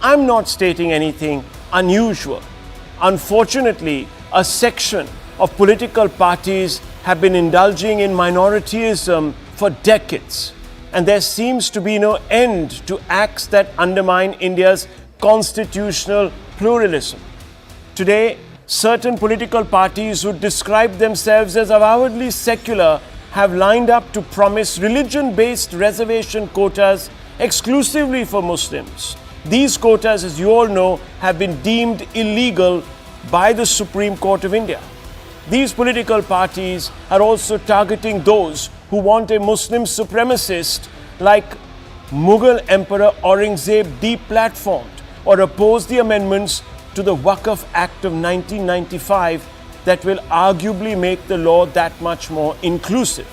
I'm not stating anything unusual. Unfortunately, a section of political parties have been indulging in minorityism for decades, and there seems to be no end to acts that undermine India's constitutional pluralism. Today, certain political parties who describe themselves as avowedly secular have lined up to promise religion-based reservation quotas exclusively for Muslims. These quotas, as you all know, have been deemed illegal by the Supreme Court of India. These political parties are also targeting those who want a Muslim supremacist like Mughal Emperor Aurangzeb deplatformed or oppose the amendments to the Waqf Act of 1995 that will arguably make the law that much more inclusive.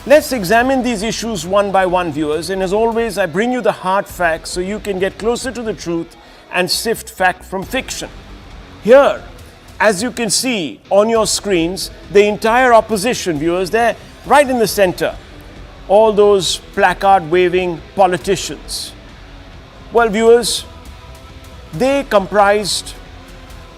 Let's examine these issues one by one, viewers, and as always, I bring you the hard facts so you can get closer to the truth and sift fact from fiction. Here, as you can see on your screens, the entire opposition, viewers, they're right in the center. All those placard-waving politicians. Well, viewers, they comprised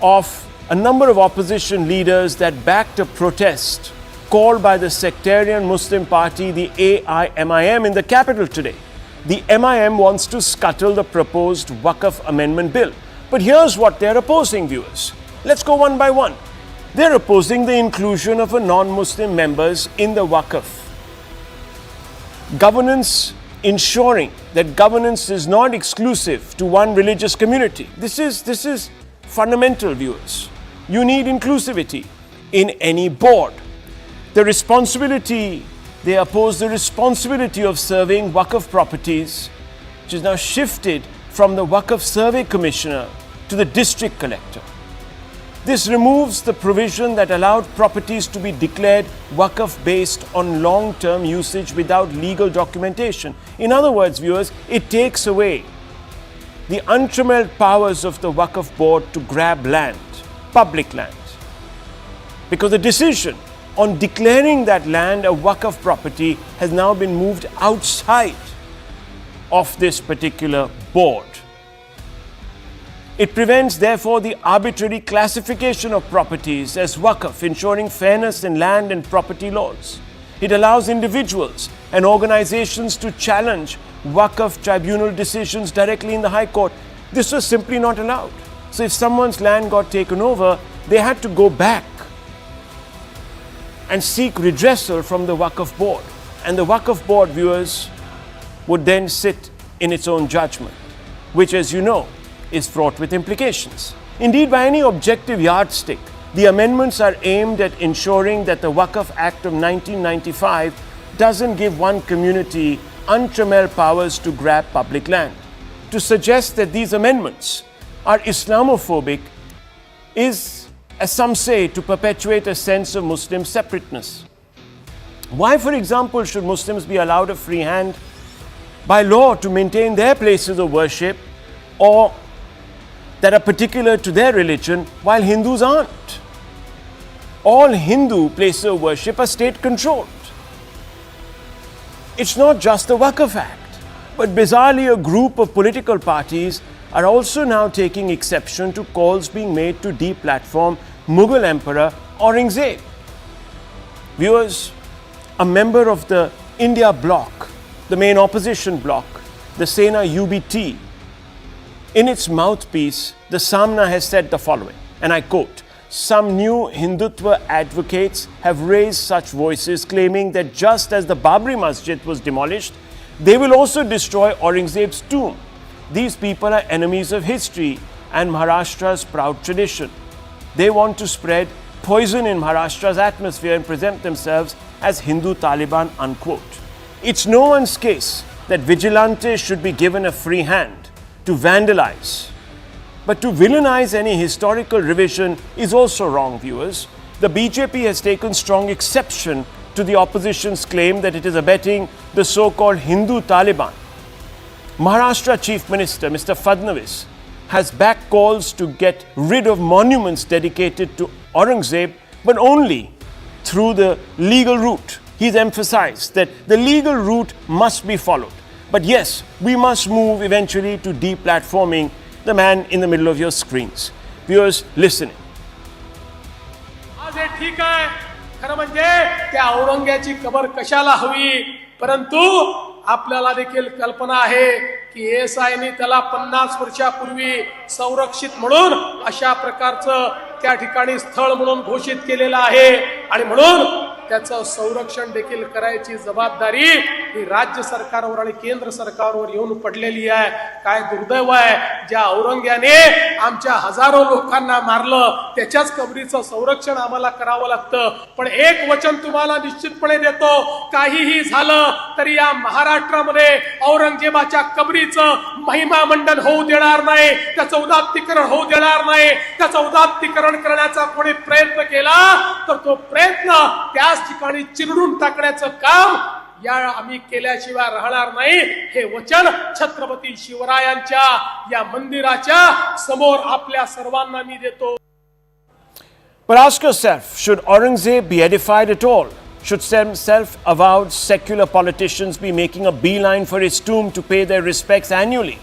of a number of opposition leaders that backed a protest called by the sectarian Muslim party, the AIMIM, in the capital today. The MIM wants to scuttle the proposed Waqf Amendment Bill. But here's what they're opposing, viewers. Let's go one by one. They're opposing the inclusion of a non-Muslim members in the Waqf. Governance, ensuring that governance is not exclusive to one religious community. This is fundamental, viewers. You need inclusivity in any board. They oppose the responsibility of serving Waqf properties, which is now shifted from the Waqf Survey Commissioner to the District Collector. This removes the provision that allowed properties to be declared Waqf based on long-term usage without legal documentation. In other words, viewers, it takes away the untrammeled powers of the Waqf board to grab land, public land. Because the decision on declaring that land a Waqf property has now been moved outside of this particular board. It prevents, therefore, the arbitrary classification of properties as Waqf, ensuring fairness in land and property laws. It allows individuals and organizations to challenge Waqf tribunal decisions directly in the High Court. This was simply not allowed. So if someone's land got taken over, they had to go back and seek redressal from the Waqf board. And the Waqf board, viewers, would then sit in its own judgment, which, as you know, is fraught with implications. Indeed, by any objective yardstick, the amendments are aimed at ensuring that the Waqf Act of 1995 doesn't give one community untrammeled powers to grab public land. To suggest that these amendments are Islamophobic is, as some say, to perpetuate a sense of Muslim separateness. Why, for example, should Muslims be allowed a free hand by law to maintain their places of worship or that are particular to their religion, while Hindus aren't? All Hindu places of worship are state-controlled. It's not just the Waqf Act, but bizarrely a group of political parties are also now taking exception to calls being made to deplatform Mughal Emperor Aurangzeb. Viewers, a member of the India bloc, the main opposition bloc, the Sena UBT, in its mouthpiece, the Samna has said the following, and I quote, "Some new Hindutva advocates have raised such voices claiming that just as the Babri Masjid was demolished, they will also destroy Aurangzeb's tomb. These people are enemies of history and Maharashtra's proud tradition. They want to spread poison in Maharashtra's atmosphere and present themselves as Hindu Taliban," unquote. It's no one's case that vigilantes should be given a free hand to vandalize. But to villainize any historical revision is also wrong, viewers. The BJP has taken strong exception to the opposition's claim that it is abetting the so-called Hindu Taliban. Maharashtra Chief Minister, Mr. Fadnavis, has backed calls to get rid of monuments dedicated to Aurangzeb, but only through the legal route. He's emphasized that the legal route must be followed. But yes, we must move eventually to deplatforming the man in the middle of your screens. Viewers, listening. आज हे ठीक आहे, खरं म्हणजे त्या औरंग्याची cover कशाला हवी, परंतु आपल्याला देखील कल्पना आहे की एएसआयने त्याला 50 वर्षापूर्वी संरक्षित म्हणून अशा प्रकारचं त्या ठिकाणी स्थळ म्हणून घोषित केलेलं आहे आणि म्हणून त्याचं संरक्षण देखील करायची जबाबदारी ही राज्य सरकारवर आणि केंद्र सरकारवर येऊन पडलेली आहे. काय दुर्दैव आहे, ज्या औरंग्याने आमच्या हजारो लोकांना मारलं त्याच्याच कबरीचं संरक्षण आम्हाला करावं लागतं. पण एक वचन तुम्हाला निश्चितपणे देतो, काहीही झालं तरी या महाराष्ट्रामध्ये औरंगजेबाच्या कबरीचं महिमा मंडन होऊ देणार नाही, त्याचं उदात्तीकरण होऊ देणार नाही. त्याचं उदात्तीकरण करण्याचा कोणी प्रयत्न केला तर तो प्रयत्न त्याच ठिकाणी चिरडून टाकण्याचं काम या आम्ही केल्याशिवाय राहणार नाही. हे वचन छत्रपती शिवरायांच्या या मंदिराच्या समोर आपल्या सर्वांना मी देतो. But ask yourself, should Aurangzeb be edified at all? Should some self-avowed secular politicians be making a beeline for his tomb to pay their respects annually?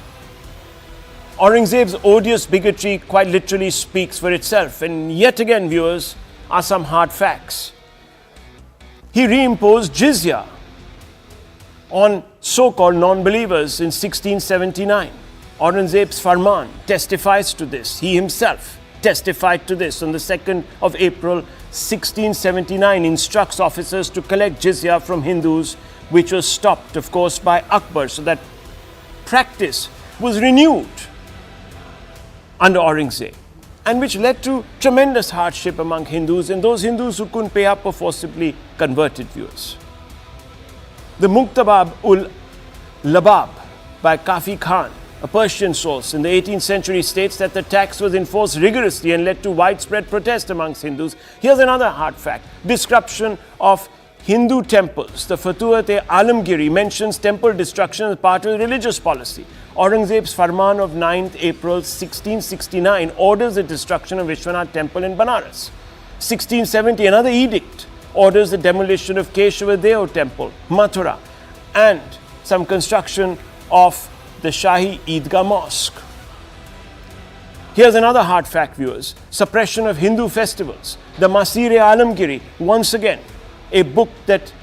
Aurangzeb's odious bigotry quite literally speaks for itself. And yet again, viewers, are some hard facts. He reimposed jizya on so-called non-believers in 1679. Aurangzeb's farman testifies to this. He himself testified to this on the 2nd of April 1679, instructs officers to collect jizya from Hindus, which was stopped, of course, by Akbar. So that practice was renewed under Aurangzeb, and which led to tremendous hardship among Hindus, and those Hindus who couldn't pay up were forcibly converted, viewers. The Muktabab-ul-Labab by Kafi Khan, a Persian source in the 18th century, states that the tax was enforced rigorously and led to widespread protest amongst Hindus. Here's another hard fact: disruption of Hindu temples. The Fatwa-e-Alamgiri mentions temple destruction as part of religious policy. Aurangzeb's Farman of 9th April 1669 orders the destruction of Vishwanath temple in Banaras. 1670, another edict orders the demolition of Keshava-Deo temple, Mathura, and some construction of the Shahi Eidgah mosque. Here's another hard fact, viewers: suppression of Hindu festivals. The Masir-e-Alamgiri, once again, a book that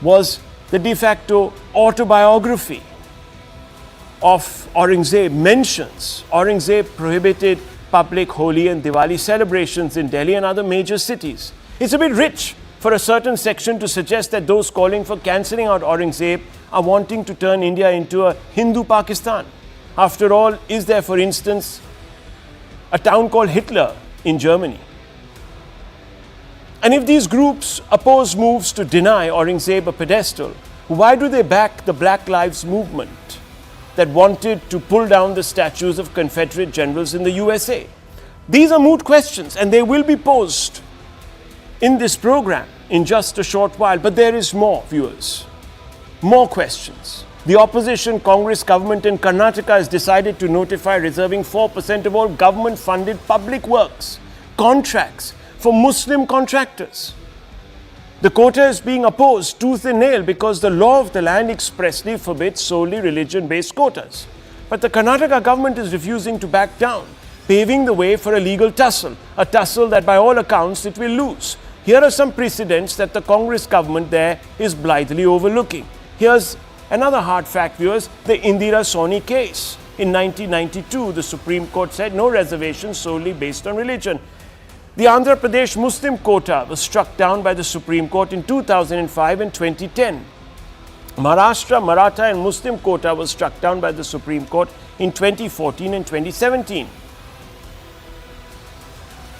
was the de facto autobiography of Aurangzeb, mentions Aurangzeb prohibited public Holi and Diwali celebrations in Delhi and other major cities. It's a bit rich for a certain section to suggest that those calling for cancelling out Aurangzeb are wanting to turn India into a Hindu Pakistan. After all, is there, for instance, a town called Hitler in Germany? And if these groups oppose moves to deny Aurangzeb a pedestal, why do they back the Black Lives Movement that wanted to pull down the statues of Confederate generals in the USA? These are moot questions, and they will be posed in this program in just a short while. But there is more, viewers. More questions. The opposition Congress government in Karnataka has decided to notify reserving 4% of all government-funded public works contracts for Muslim contractors. The quota is being opposed tooth and nail because the law of the land expressly forbids solely religion-based quotas. But the Karnataka government is refusing to back down, paving the way for a legal tussle, a tussle that by all accounts it will lose. Here are some precedents that the Congress government there is blithely overlooking. Here's another hard fact, viewers: the Indira Soni case. In 1992, the Supreme Court said no reservations solely based on religion. The Andhra Pradesh Muslim quota was struck down by the Supreme Court in 2005 and 2010. Maharashtra, Maratha and Muslim quota was struck down by the Supreme Court in 2014 and 2017.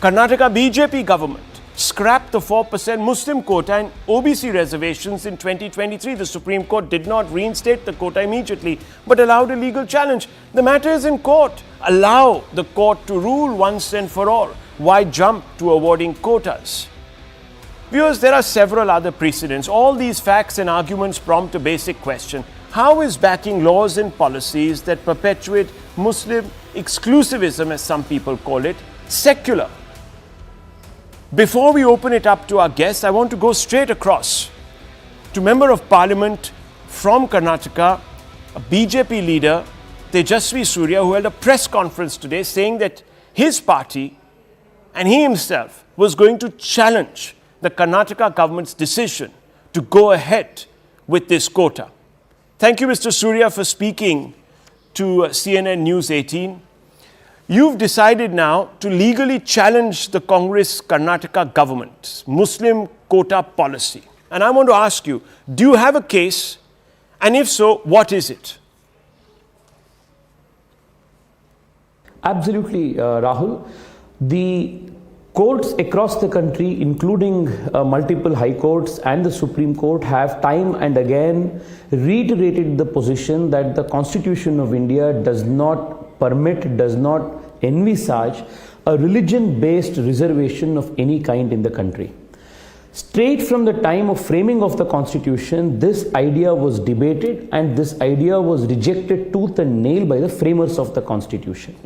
Karnataka BJP government scrapped the 4% Muslim quota and OBC reservations in 2023. The Supreme Court did not reinstate the quota immediately, but allowed a legal challenge. The matter is in court. Allow the court to rule once and for all. Why jump to awarding quotas? Viewers, there are several other precedents. All these facts and arguments prompt a basic question: how is backing laws and policies that perpetuate Muslim exclusivism, as some people call it, secular? Before we open it up to our guests, I want to go straight across to Member of Parliament from Karnataka, a BJP leader, Tejasvi Surya, who held a press conference today saying that his party and he himself was going to challenge the Karnataka government's decision to go ahead with this quota. Thank you, Mr. Surya, for speaking to CNN News 18. You've decided now to legally challenge the Congress Karnataka government's Muslim quota policy. And I want to ask you, do you have a case? And if so, what is it? Absolutely, Rahul. The courts across the country, including multiple high courts and the Supreme Court, have time and again reiterated the position that the Constitution of India does not permit, does not envisage a religion-based reservation of any kind in the country. Straight from the time of framing of the Constitution, this idea was debated and this idea was rejected tooth and nail by the framers of the Constitution.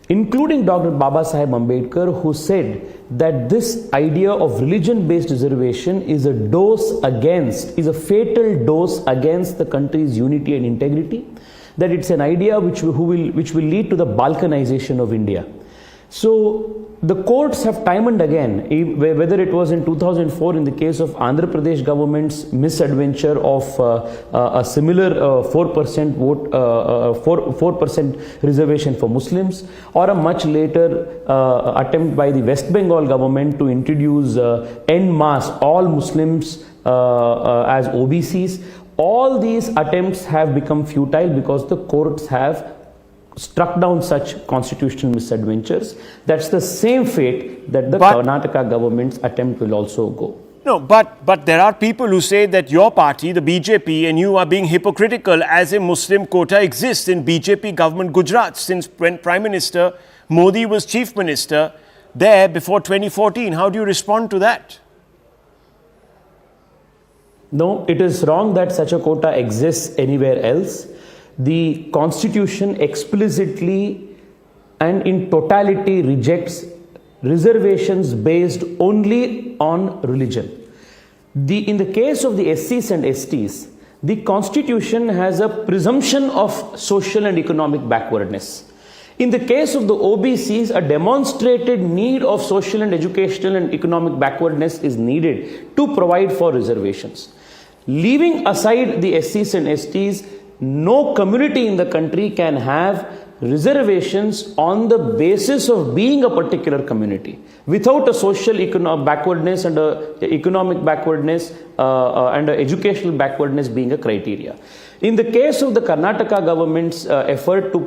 Including Dr. Baba Saheb Ambedkar, who said that this idea of religion-based reservation is a fatal dose against the country's unity and integrity, that it's an idea which will lead to the balkanization of India. So the courts have time and again, whether it was in 2004 in the case of Andhra Pradesh government's misadventure of a similar 4% vote, 4% reservation for Muslims, or a much later attempt by the West Bengal government to introduce en masse all Muslims as OBCs. All these attempts have become futile because the courts have struck down such constitutional misadventures. That's the same fate that the Karnataka government's attempt will also go. No, but there are people who say that your party, the BJP, and you are being hypocritical as a Muslim quota exists in BJP government Gujarat since when Prime Minister Modi was Chief Minister there before 2014. How do you respond to that? No, it is wrong that such a quota exists anywhere else. The Constitution explicitly and in totality rejects reservations based only on religion. In the case of the SCs and STs, the Constitution has a presumption of social and economic backwardness. In the case of the OBCs, a demonstrated need of social and educational and economic backwardness is needed to provide for reservations. Leaving aside the SCs and STs, no community in the country can have reservations on the basis of being a particular community without a social economic backwardness and economic backwardness and educational backwardness being a criteria. In the case of the Karnataka government's effort to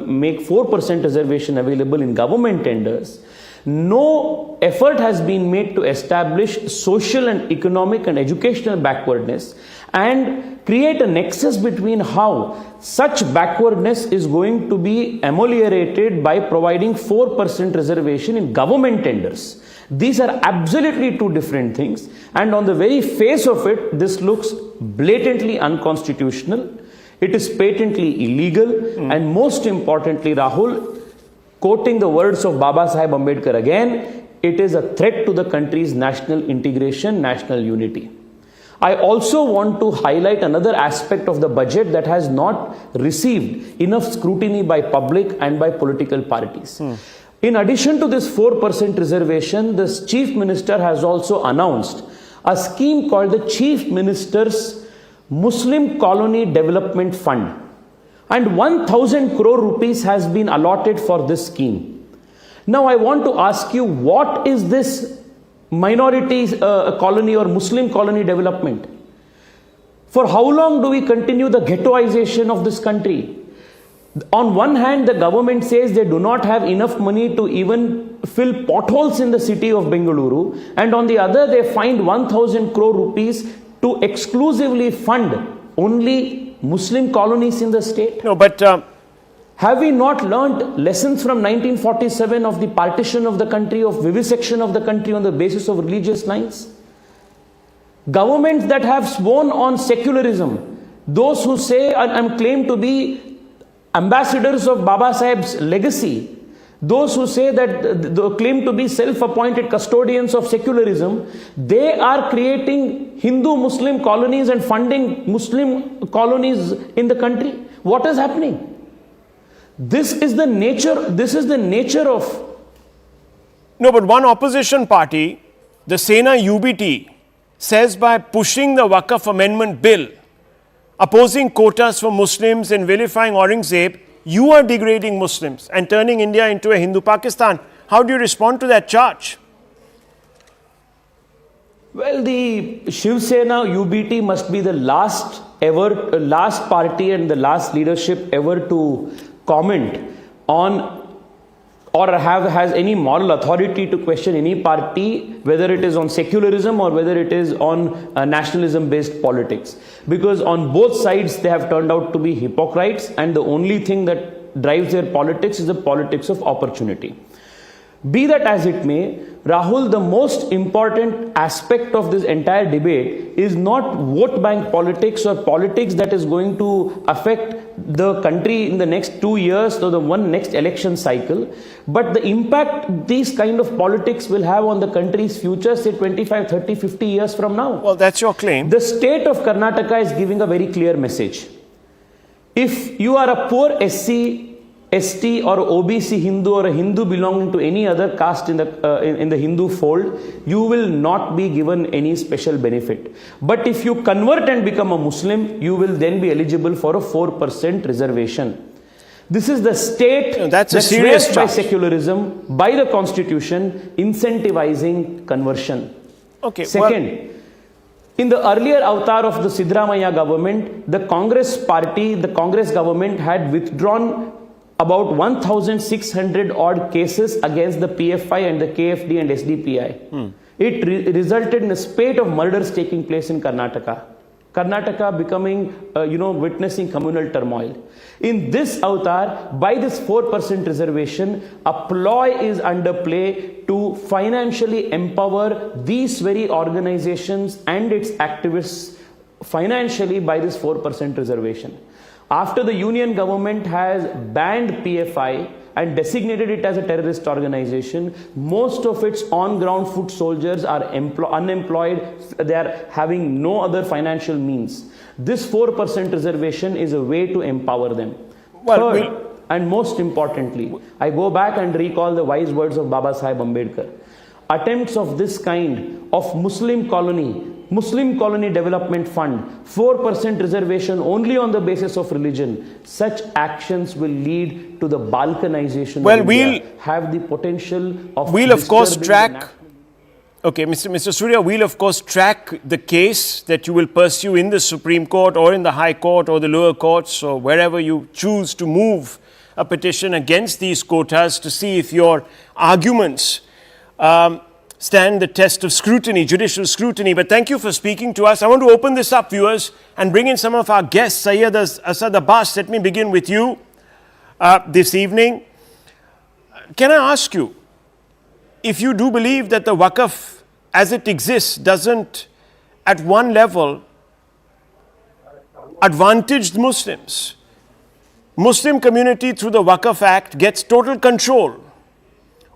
make 4% reservation available in government tenders, no effort has been made to establish social and economic and educational backwardness and create a nexus between how such backwardness is going to be ameliorated by providing 4% reservation in government tenders. These are absolutely two different things, and on the very face of it, this looks blatantly unconstitutional. It is patently illegal, and most importantly, Rahul, quoting the words of Baba Saheb Ambedkar again, it is a threat to the country's national integration, national unity. I also want to highlight another aspect of the budget that has not received enough scrutiny by public and by political parties. In addition to this 4% reservation, the Chief Minister has also announced a scheme called the Chief Minister's Muslim Colony Development Fund. And 1,000 crore rupees has been allotted for this scheme. Now I want to ask you, what is this minority colony or Muslim colony development? For how long do we continue the ghettoization of this country? On one hand, the government says they do not have enough money to even fill potholes in the city of Bengaluru, and on the other, they find 1,000 crore rupees to exclusively fund only Muslim colonies in the state. No, but have we not learned lessons from 1947 of the partition of the country, of vivisection of the country on the basis of religious lines? Governments that have sworn on secularism, those who say and claim to be ambassadors of Baba Saheb's legacy, those who say that they claim to be self-appointed custodians of secularism, they are creating Hindu-Muslim colonies and funding Muslim colonies in the country. What is happening? This is the nature of. No, but one opposition party, the Sena UBT, says by pushing the Waqf Amendment Bill, opposing quotas for Muslims and vilifying Aurangzeb, you are degrading Muslims and turning India into a Hindu Pakistan. How do you respond to that charge? Well, the Shiv Sena UBT must be the last party and the last leadership ever to comment on or has any moral authority to question any party, whether it is on secularism or whether it is on nationalism-based politics. Because on both sides, they have turned out to be hypocrites, and the only thing that drives their politics is the politics of opportunity. Be that as it may, Rahul, the most important aspect of this entire debate is not vote bank politics or politics that is going to affect the country in the next 2 years or the next election cycle, but the impact these kind of politics will have on the country's future, say 25, 30, 50 years from now. Well, that's your claim. The state of Karnataka is giving a very clear message. If you are a poor SC, ST or OBC Hindu or a Hindu belonging to any other caste in the Hindu fold, you will not be given any special benefit. But if you convert and become a Muslim, you will then be eligible for a 4% reservation. This is the state that's a serious by secularism, by the constitution, incentivizing conversion. Okay. Second, in the earlier avatar of the Siddaramaiah government, the Congress government had withdrawn about 1,600 odd cases against the PFI and the KFD and SDPI. It resulted in a spate of murders taking place in Karnataka. Karnataka becoming, witnessing communal turmoil. In this avatar, by this 4% reservation, a ploy is under play to financially empower these very organizations and its activists financially by this 4% reservation. After the union government has banned PFI and designated it as a terrorist organization, most of its on-ground foot soldiers are unemployed. They are having no other financial means. This 4% reservation is a way to empower them. Well, third, and most importantly, I go back and recall the wise words of Baba Sahib Ambedkar. Attempts of this kind of Muslim colony Development Fund, 4% reservation only on the basis of religion, such actions will lead to the balkanization of India, have the potential of... We'll of course track... Okay, Mr. Surya, we'll of course track the case that you will pursue in the Supreme Court or in the High Court or the lower courts or wherever you choose to move a petition against these quotas to see if your arguments stand the test of scrutiny, judicial scrutiny. But thank you for speaking to us. I want to open this up, viewers, and bring in some of our guests. Syed Asad Abbas, let me begin with you this evening. Can I ask you, if you do believe that the Waqf as it exists doesn't, at one level, advantage Muslims? Muslim community through the Waqf Act gets total control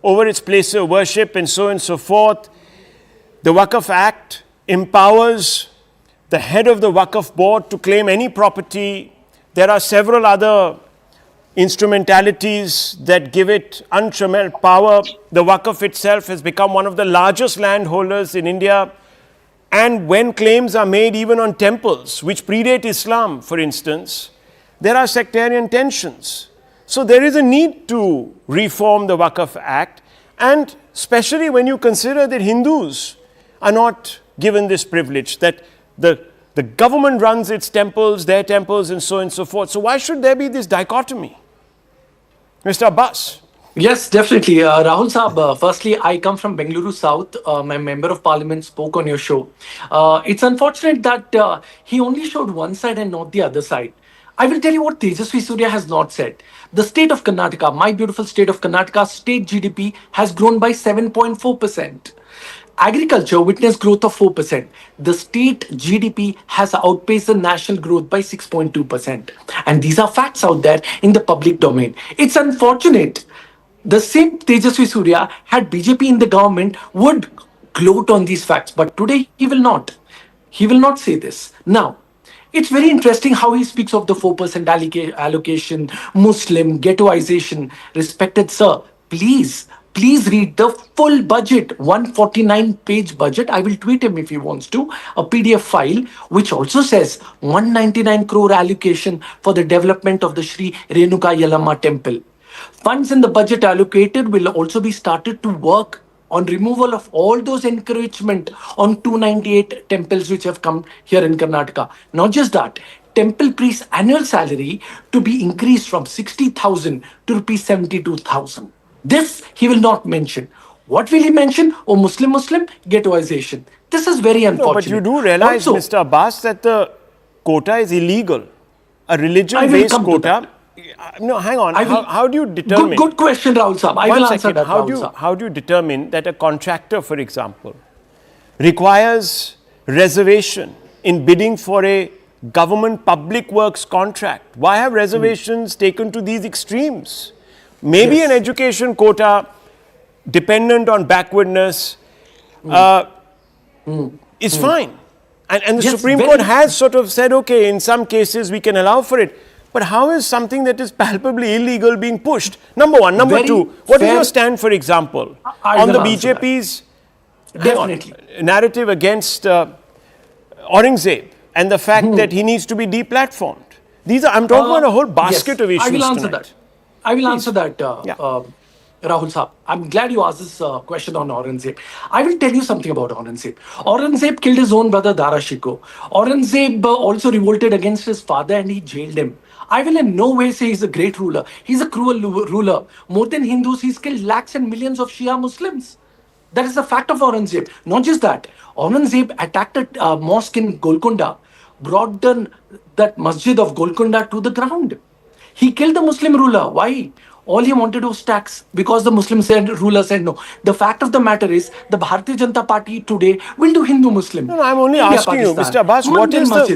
over its place of worship and so on and so forth. The Waqf Act empowers the head of the Waqf board to claim any property. There are several other instrumentalities that give it untrammeled power. The Waqf itself has become one of the largest landholders in India. And when claims are made even on temples, which predate Islam, for instance, there are sectarian tensions. So there is a need to reform the Waqf Act, and especially when you consider that Hindus are not given this privilege, that the government runs its temples, their temples, and so on and so forth. So why should there be this dichotomy? Mr. Abbas. Yes, definitely. Rahul Saab, firstly, I come from Bengaluru South. My member of parliament spoke on your show. It's unfortunate that he only showed one side and not the other side. I will tell you what Tejasvi Surya has not said. The state of Karnataka, my beautiful state of Karnataka, state GDP has grown by 7.4%. Agriculture witnessed growth of 4%. The state GDP has outpaced the national growth by 6.2%. And these are facts out there in the public domain. It's unfortunate. The same Tejasvi Surya, had BJP in the government, would gloat on these facts. But today he will not. He will not say this. Now, It's very interesting how he speaks of the 4% allocation, Muslim, ghettoization. Respected sir, please read the full budget, 149-page budget. I will tweet him if he wants to, a PDF file, which also says 199 crore allocation for the development of the Sri Renuka Yellamma temple. Funds in the budget allocated will also be started to work on removal of all those encouragement on 298 temples which have come here in Karnataka. Not just that, temple priests' annual salary to be increased from 60,000 to rupees 72,000. This he will not mention. What will he mention? Oh, Muslim, ghettoization. This is very unfortunate. No, but you do realize, Also, Mr. Abbas, that the quota is illegal. A religion-based quota. No, hang on. How do you determine? Good question, Rahul Saab. I will answer that, Rahul Saab. How do you determine that a contractor, for example, requires reservation in bidding for a government public works contract? Why have reservations taken to these extremes? Maybe an education quota dependent on backwardness is fine. And the Supreme Court has sort of said, okay, in some cases we can allow for it. But how is something that is palpably illegal being pushed? Number one. Number two, what is your stand, for example, on the BJP's narrative against Aurangzeb and the fact that he needs to be deplatformed? I'm talking about a whole basket of issues. I will answer that. I will answer that, Rahul Saab. I'm glad you asked this question on Aurangzeb. I will tell you something about Aurangzeb. Aurangzeb killed his own brother Dara Shikoh. Aurangzeb also revolted against his father and he jailed him. I will in no way say he's a great ruler. He's a cruel ruler. More than Hindus, he's killed lakhs and millions of Shia Muslims. That is the fact of Aurangzeb. Not just that. Aurangzeb attacked a mosque in Golconda, brought down that masjid of Golconda to the ground. He killed the Muslim ruler. Why? All he wanted was tax because the Muslim ruler said no. The fact of the matter is the Bharatiya Janata Party today will do Hindu-Muslim. No, I'm only asking you, Mr. Abbas,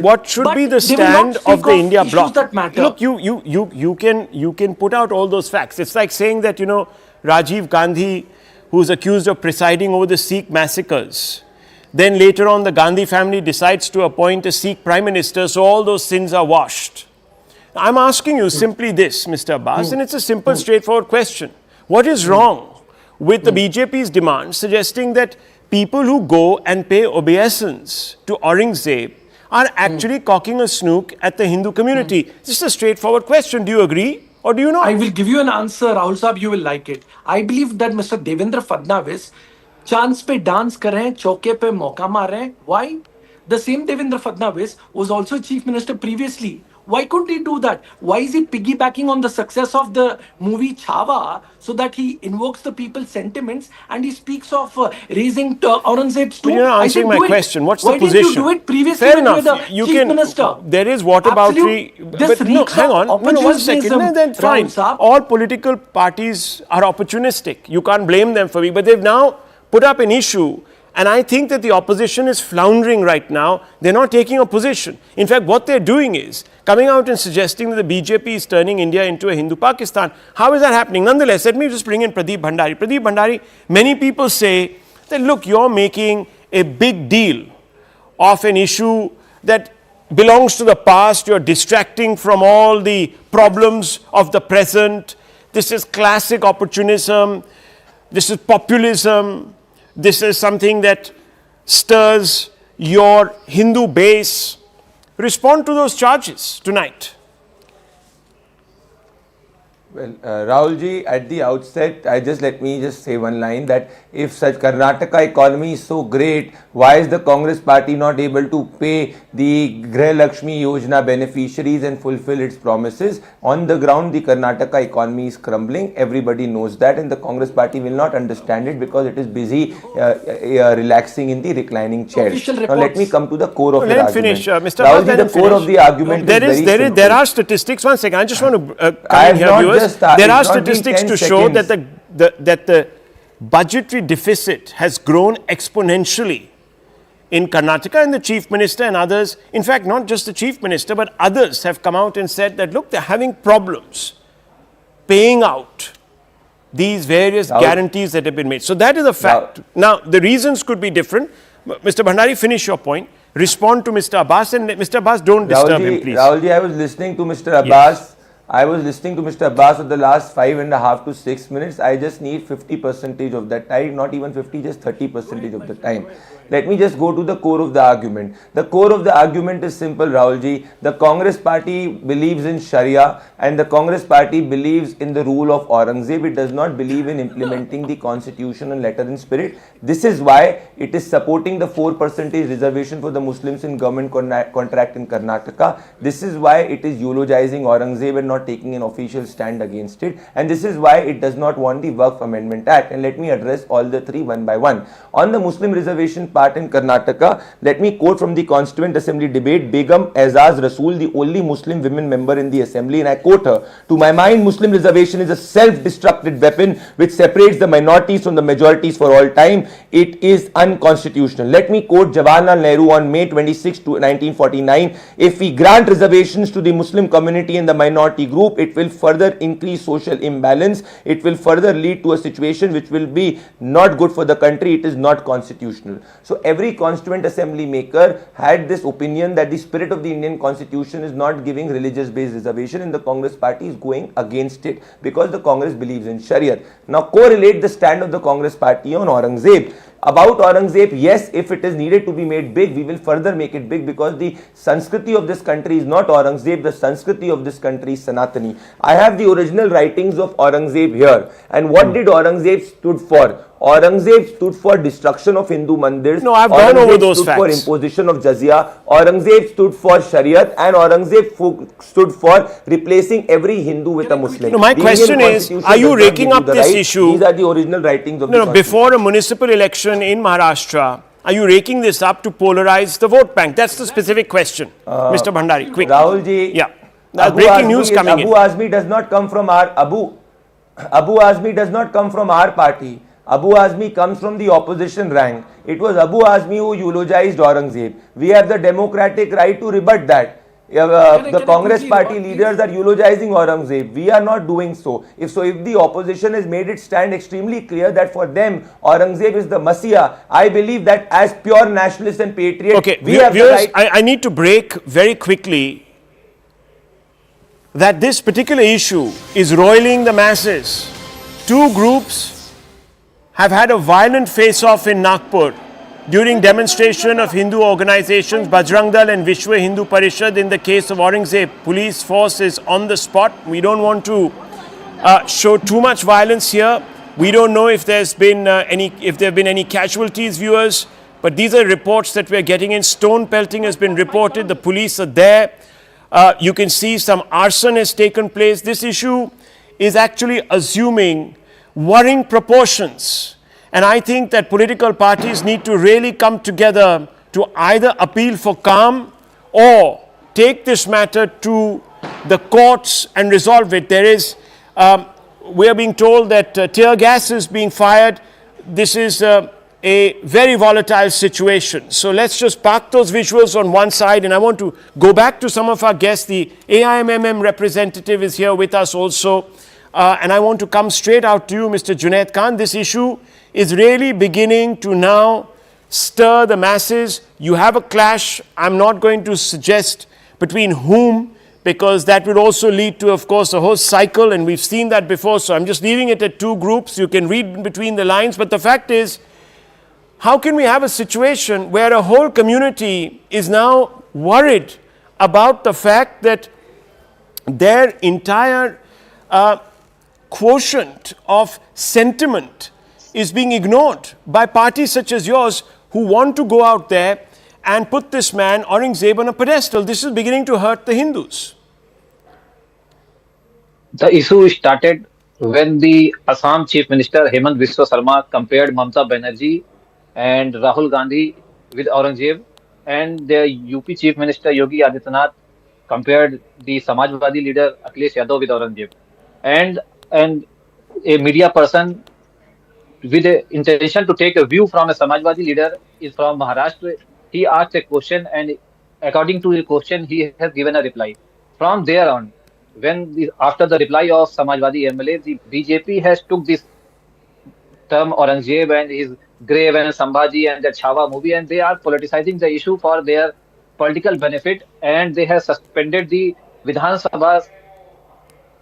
what should be the stand of the India bloc? Look, you can put out all those facts. It's like saying that, Rajiv Gandhi, who's accused of presiding over the Sikh massacres, then later on the Gandhi family decides to appoint a Sikh Prime Minister, so all those sins are washed. I'm asking you simply this, Mr. Abbas, and it's a simple, straightforward question. What is wrong with the BJP's demand suggesting that people who go and pay obeisance to Aurangzeb are actually cocking a snook at the Hindu community? This is a straightforward question. Do you agree or do you not? I will give you an answer, Rahul Saab. You will like it. I believe that Mr. Devendra Fadnavis chance pe dance kar rahe hain, chauke pe mauka maar rahe hain. Why? The same Devendra Fadnavis was also Chief Minister previously. Why couldn't he do that? Why is he piggybacking on the success of the movie Chhawa so that he invokes the people's sentiments and he speaks of raising Aurangzeb's tomb? You're not answering my question. What's the position? Why didn't you do it previously Fair when enough. you were the Chief Minister? There is whataboutery. But no, hang on. No, 1 second. Then fine. All political parties are opportunistic. You can't blame them for it. But they've now put up an issue. And I think that the opposition is floundering right now. They're not taking a position. In fact, what they're doing is coming out and suggesting that the BJP is turning India into a Hindu Pakistan. How is that happening? Nonetheless, let me just bring in Pradeep Bhandari. Pradeep Bhandari, many people say that, look, you're making a big deal of an issue that belongs to the past. You're distracting from all the problems of the present. This is classic opportunism. This is populism. This is something that stirs your Hindu base. Respond to those charges tonight. Well, Rahul ji, at the outset, let me just say one line that if such Karnataka economy is so great, why is the Congress party not able to pay the Grah Lakshmi Yojana beneficiaries and fulfill its promises? On the ground, the Karnataka economy is crumbling. Everybody knows that, and the Congress party will not understand it because it is busy relaxing in the reclining chairs. Now, let me come to the core of your argument. Finish, Mr. Rahul ji, the core of the argument is very simple. There are statistics. 1 second, I just want to come in here, viewers. There are statistics to show that the budgetary deficit has grown exponentially in Karnataka, and the Chief Minister and others, in fact, not just the Chief Minister, but others have come out and said that, look, they're having problems paying out these various guarantees that have been made. So that is a fact. Now, the reasons could be different, Mr. Bhandari, finish your point. Respond to Mr. Abbas, and Mr. Abbas, don't disturb him, please. Rahulji, I was listening to Mr. Abbas. I was listening to Mr. Abbas for the last 5.5 to 6 minutes. I just need 50% of that time, not even 50, just 30% of the time. Let me just go to the core of the argument. The core of the argument is simple, Rahulji. The Congress party believes in Sharia and the Congress party believes in the rule of Aurangzeb. It does not believe in implementing the constitution and letter and spirit. This is why it is supporting the 4% reservation for the Muslims in government contract in Karnataka. This is why it is eulogizing Aurangzeb and not taking an official stand against it. And this is why it does not want the Waqf Amendment Act. And let me address all the three one by one. On the Muslim reservation part in Karnataka, let me quote from the Constituent Assembly debate, Begum Azaz Rasool, the only Muslim women member in the assembly, and I quote her, "To my mind, Muslim reservation is a self-destructive weapon which separates the minorities from the majorities for all time. It is unconstitutional." Let me quote Jawaharlal Nehru on May 26, 1949, "If we grant reservations to the Muslim community and the minority group, it will further increase social imbalance. It will further lead to a situation which will be not good for the country. It is not constitutional." So every Constituent Assembly maker had this opinion that the spirit of the Indian Constitution is not giving religious based reservation, and the Congress party is going against it because the Congress believes in Sharia. Now correlate the stand of the Congress party on Aurangzeb. About Aurangzeb, yes, if it is needed to be made big, we will further make it big because the Sanskriti of this country is not Aurangzeb, the Sanskriti of this country is Sanatani. I have the original writings of Aurangzeb here. And what did Aurangzeb stood for? Aurangzeb stood for destruction of Hindu mandirs. No, I've gone over those stood facts. for imposition of jizya. Aurangzeb stood for Shariat, and Aurangzeb stood for replacing every Hindu with a Muslim. No, my The question Indian is, Constitution are you does not raking give up the this right. issue? These are the original writings of the No, before a municipal election in Maharashtra, are you raking this up to polarize the vote bank? That's the specific question, Mr. Bhandari. Quick. Rahulji, Yeah. Breaking news coming in. Abu Azmi does not come from our Abu Azmi does not come from our party. Abu Azmi comes from the opposition rank. It was Abu Azmi who eulogized Aurangzeb. We have the democratic right to rebut that. The Congress party leaders are eulogizing Aurangzeb. We are not doing so. If the opposition has made it stand extremely clear that for them Aurangzeb is the Messiah, I believe that as pure nationalists and patriots, Okay, we have viewers, the right. I need to break very quickly that this particular issue is roiling the masses. Two groups have had a violent face-off in Nagpur during demonstration of Hindu organizations Bajrang Dal and Vishwa Hindu Parishad. In the case of Aurangzeb, police force is on the spot. We don't want to show too much violence here. We don't know if there have been any casualties, viewers, but these are reports that we are getting in. Stone pelting has been reported. The police are there. You can see some arson has taken place. This issue is actually assuming worrying proportions. And I think that political parties need to really come together to either appeal for calm or take this matter to the courts and resolve it. There is, we are being told that tear gas is being fired. This is a very volatile situation. So let's just park those visuals on one side, and I want to go back to some of our guests. The AIMMM representative is here with us also. And I want to come straight out to you, Mr. Junaid Khan. This issue is really beginning to now stir the masses. You have a clash. I'm not going to suggest between whom, because that would also lead to, of course, a whole cycle, and we've seen that before. So I'm just leaving it at two groups. You can read between the lines. But the fact is, how can we have a situation where a whole community is now worried about the fact that their entire quotient of sentiment is being ignored by parties such as yours who want to go out there and put this man, Aurangzeb, on a pedestal? This is beginning to hurt the Hindus. The issue started when the Assam Chief Minister Hemant Biswa Sarma compared Mamata Banerjee and Rahul Gandhi with Aurangzeb, and the UP Chief Minister Yogi Adityanath compared the Samajwadi leader Akhilesh Yadav with Aurangzeb. And a media person with the intention to take a view from a Samajwadi leader is from Maharashtra. He asked a question, and according to the question, he has given a reply. From there on, after the reply of Samajwadi MLA, the BJP has took this term Aurangzeb and his grave and Sambhaji and the Chhawa movie, and they are politicizing the issue for their political benefit, and they have suspended the Vidhan Sabha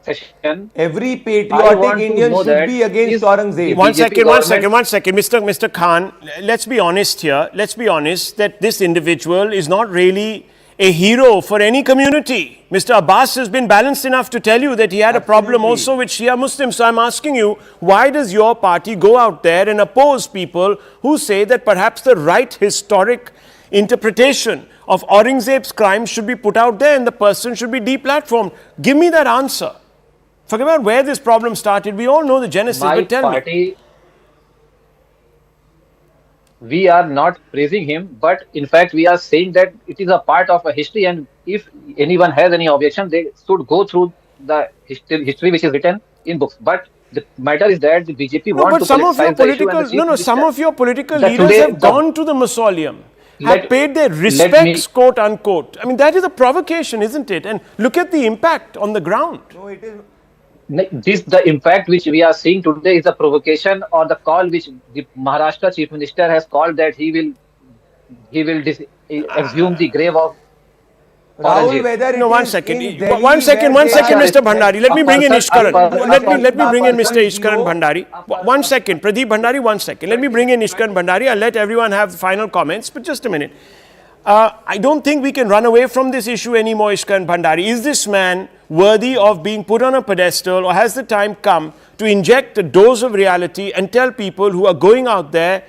session. Every I patriotic want to Indian know should that be against is Aurangzeb. the One BJP second, government- Mr. Khan, let's be honest here. Let's be honest that this individual is not really a hero for any community. Mr. Abbas has been balanced enough to tell you that he had a problem Absolutely. also with Shia Muslims. So I'm asking you, why does your party go out there and oppose people who say that perhaps the right historic interpretation of Aurangzeb's crime should be put out there and the person should be deplatformed? Give me that answer. Forget about where this problem started. We all know the genesis, my but tell me. party, we are not praising him, but in fact, we are saying that it is a part of a history, and if anyone has any objection, they should go through the history which is written in books. But the matter is that the BJP No, want but to some of your politicize the issue, and political, the chief some minister- of your political that leaders today have gone to the mausoleum, have Let- paid their let respects, me- quote unquote. I mean, that is a provocation, isn't it? And look at the impact on the ground. No, it is. The impact which we are seeing today is a provocation or the call which the Maharashtra Chief Minister has called that he will exhume the grave of Rahul, Aurangzeb. whether it No, one is second. in Delhi One second, where they Mr. are- Bhandari. Let me bring in Ishkaran. Let me bring in Mr. person Ishkaran CEO. Bhandari. One second. Pradeep Bhandari, 1 second. Let me bring in Ishkaran Bhandari. I'll let everyone have the final comments, but just a minute. I don't think we can run away from this issue anymore, Ishkaran Bhandari. Is this man worthy of being put on a pedestal, or has the time come to inject a dose of reality and tell people who are going out there,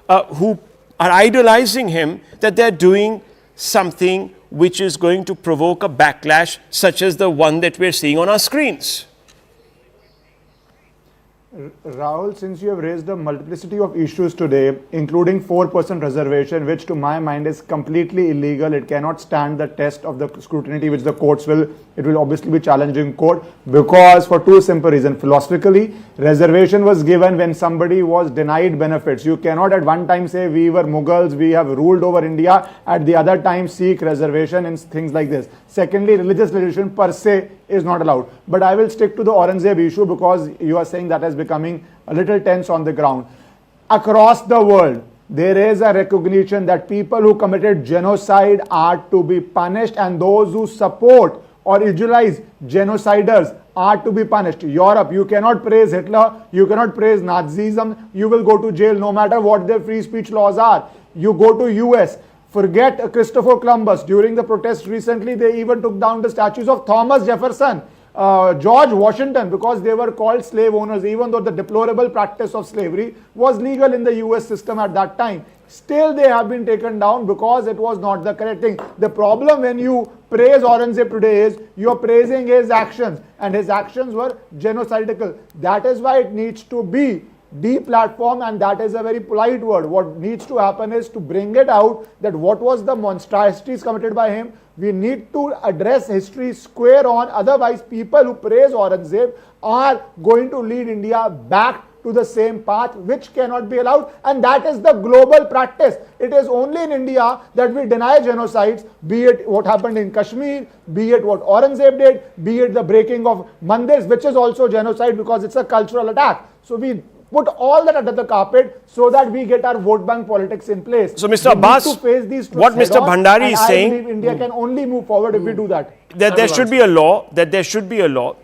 who are idolizing him, that they're doing something which is going to provoke a backlash such as the one that we're seeing on our screens? Rahul, since you have raised a multiplicity of issues today, including 4% reservation, which to my mind is completely illegal, it cannot stand the test of the scrutiny which the courts will, it will obviously be challenged in court, because for two simple reasons. Philosophically, reservation was given when somebody was denied benefits. You cannot at one time say we were Mughals, we have ruled over India, at the other time seek reservation and things like this. Secondly, religious religion per se is not allowed. But I will stick to the Aurangzeb issue because you are saying that is becoming a little tense on the ground. Across the world, there is a recognition that people who committed genocide are to be punished, and those who support or idealize genociders are to be punished. Europe, you cannot praise Hitler, you cannot praise Nazism, you will go to jail no matter what their free speech laws are. You go to US, forget Christopher Columbus. During the protests recently, they even took down the statues of Thomas Jefferson, George Washington, because they were called slave owners, even though the deplorable practice of slavery was legal in the US system at that time. Still, they have been taken down because it was not the correct thing. The problem when you praise Aurangzeb today is you are praising his actions, and his actions were genocidal. That is why it needs to be deplatformed, and that is a very polite word. What needs to happen is to bring it out that what was the monstrosities committed by him. We need to address history square on, otherwise people who praise Aurangzeb are going to lead India back to the same path, which cannot be allowed, and that is the global practice. It is only in India that we deny genocides, be it what happened in Kashmir, be it what Aurangzeb did, be it the breaking of mandirs, which is also genocide because it's a cultural attack. So we put all that under the carpet so that we get our vote bank politics in place. So, Mr. Abbas, what Mr. Bhandari is saying, I believe India can only move forward if we do that. that there should be a law,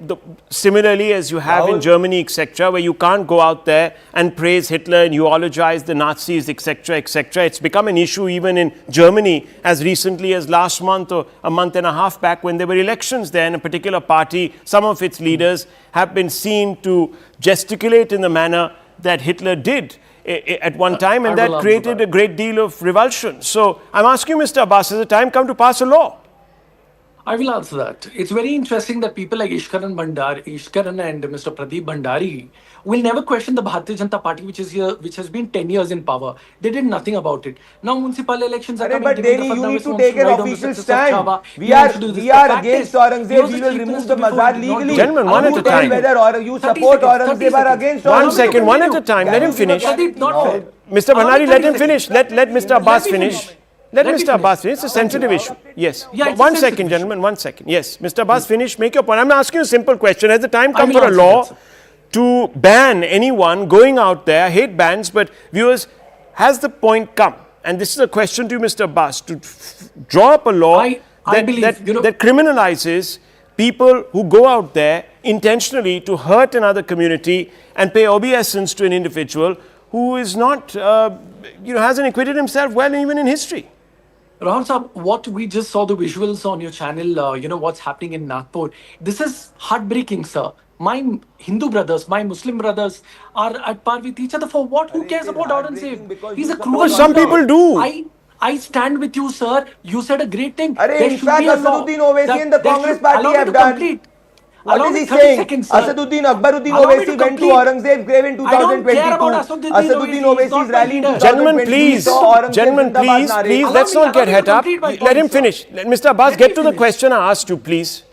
similarly as you have in Germany, etc., where you can't go out there and praise Hitler and eulogize the Nazis, etc., etc. It's become an issue even in Germany as recently as last month or a month and a half back, when there were elections there, and a particular party, some of its leaders have been seen to gesticulate in the manner that Hitler did at one time, and that created a great deal of revulsion. So I'm asking Mr. Abbas, has the time come to pass a law? I will answer that. It's very interesting that people like Ishkaran and Mr. Pradeep Bhandari will never question the Bharatiya Janata Party, which is here, which has been 10 years in power. They did nothing about it. Now municipal elections are coming. But Delhi, you need to take an official stand. We are against Aurangzeb. We will remove the Mazar legally. Gentlemen, one at a time. Whether you support Aurangzeb or against Aurangzeb. 1 second, one at a time. Let him finish. Mr. Bhandari, let him finish. Let Mr. Abbas finish. Let Mr. Abbas finish. It's a sensitive issue. Yes. Yeah, 1 second, gentlemen. 1 second. Yes. Mr. Abbas, finish. Make your point. I'm asking you a simple question. Has the time come for a law to ban anyone going out there, hate bans, but viewers, has the point come? And this is a question to you, Mr. Abbas, to draw up a law that criminalizes people who go out there intentionally to hurt another community and pay obeisance to an individual who is not, hasn't acquitted himself well even in history. Rahul Saab, what we just saw the visuals on your channel, what's happening in Nagpur. This is heartbreaking, sir. My Hindu brothers, my Muslim brothers are at par with each other. For what? Who cares about Aurangzeb? He's a cruel. Because some people do. I stand with you, sir. You said a great thing. In fact, Asaduddin Owaisi and the Congress party have done. What is he saying? Asaduddin Akbaruddin Owaisi went to Aurangzeb's grave in 2022. Asaduddin Owaisi's rally in 2022. Gentlemen, please, let's not get het up. Let him finish. Let Mr. Abbas get to the question I asked you, please.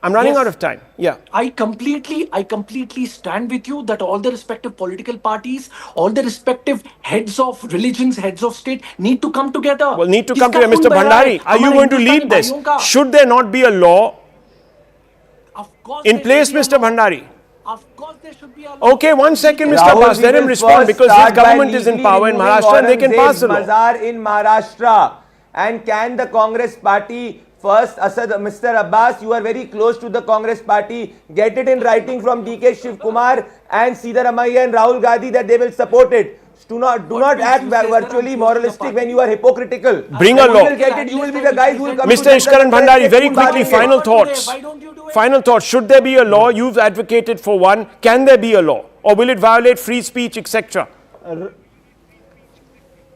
I'm running out of time. Yeah. I completely stand with you that all the respective political parties, all the respective heads of religions, heads of state need to come together. Well, need to come together. Mr. Bhandari, are you going to lead this? Should there not be a law in place, Mr. Bhandari? Of course there should be a law. Okay, 1 second, Mr. Abbas. Let him respond because his government is in power in Maharashtra and they can pass the law. Mazar in Maharashtra. And can the Congress party first, Mr. Abbas, you are very close to the Congress party. Get it in writing from DK Shivkumar and Siddharamaiah and Rahul Gandhi that they will support it. Do not act virtually moralistic when you are hypocritical. Bring a law. You will get it. You will be the guys who will come. Mr. Ishkaran Bhandari, very quickly, final thoughts. Final thoughts. Should there be a law? You've advocated for one. Can there be a law? Or will it violate free speech, etc.?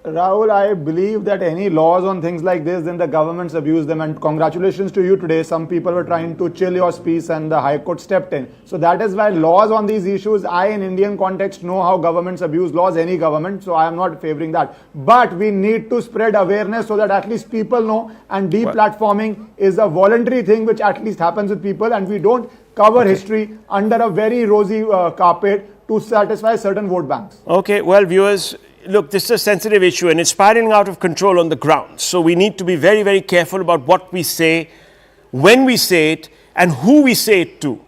Rahul, I believe that any laws on things like this, then the governments abuse them. And congratulations to you today. Some people were trying to chill your speech and the High Court stepped in. So that is why laws on these issues, I in Indian context know how governments abuse laws, any government. So I am not favoring that. But we need to spread awareness so that at least people know. And deplatforming is a voluntary thing which at least happens with people. And we don't cover history under a very rosy carpet to satisfy certain vote banks. Okay, well, viewers, look, this is a sensitive issue and it's spiraling out of control on the ground. So we need to be very, very careful about what we say, when we say it, and who we say it to.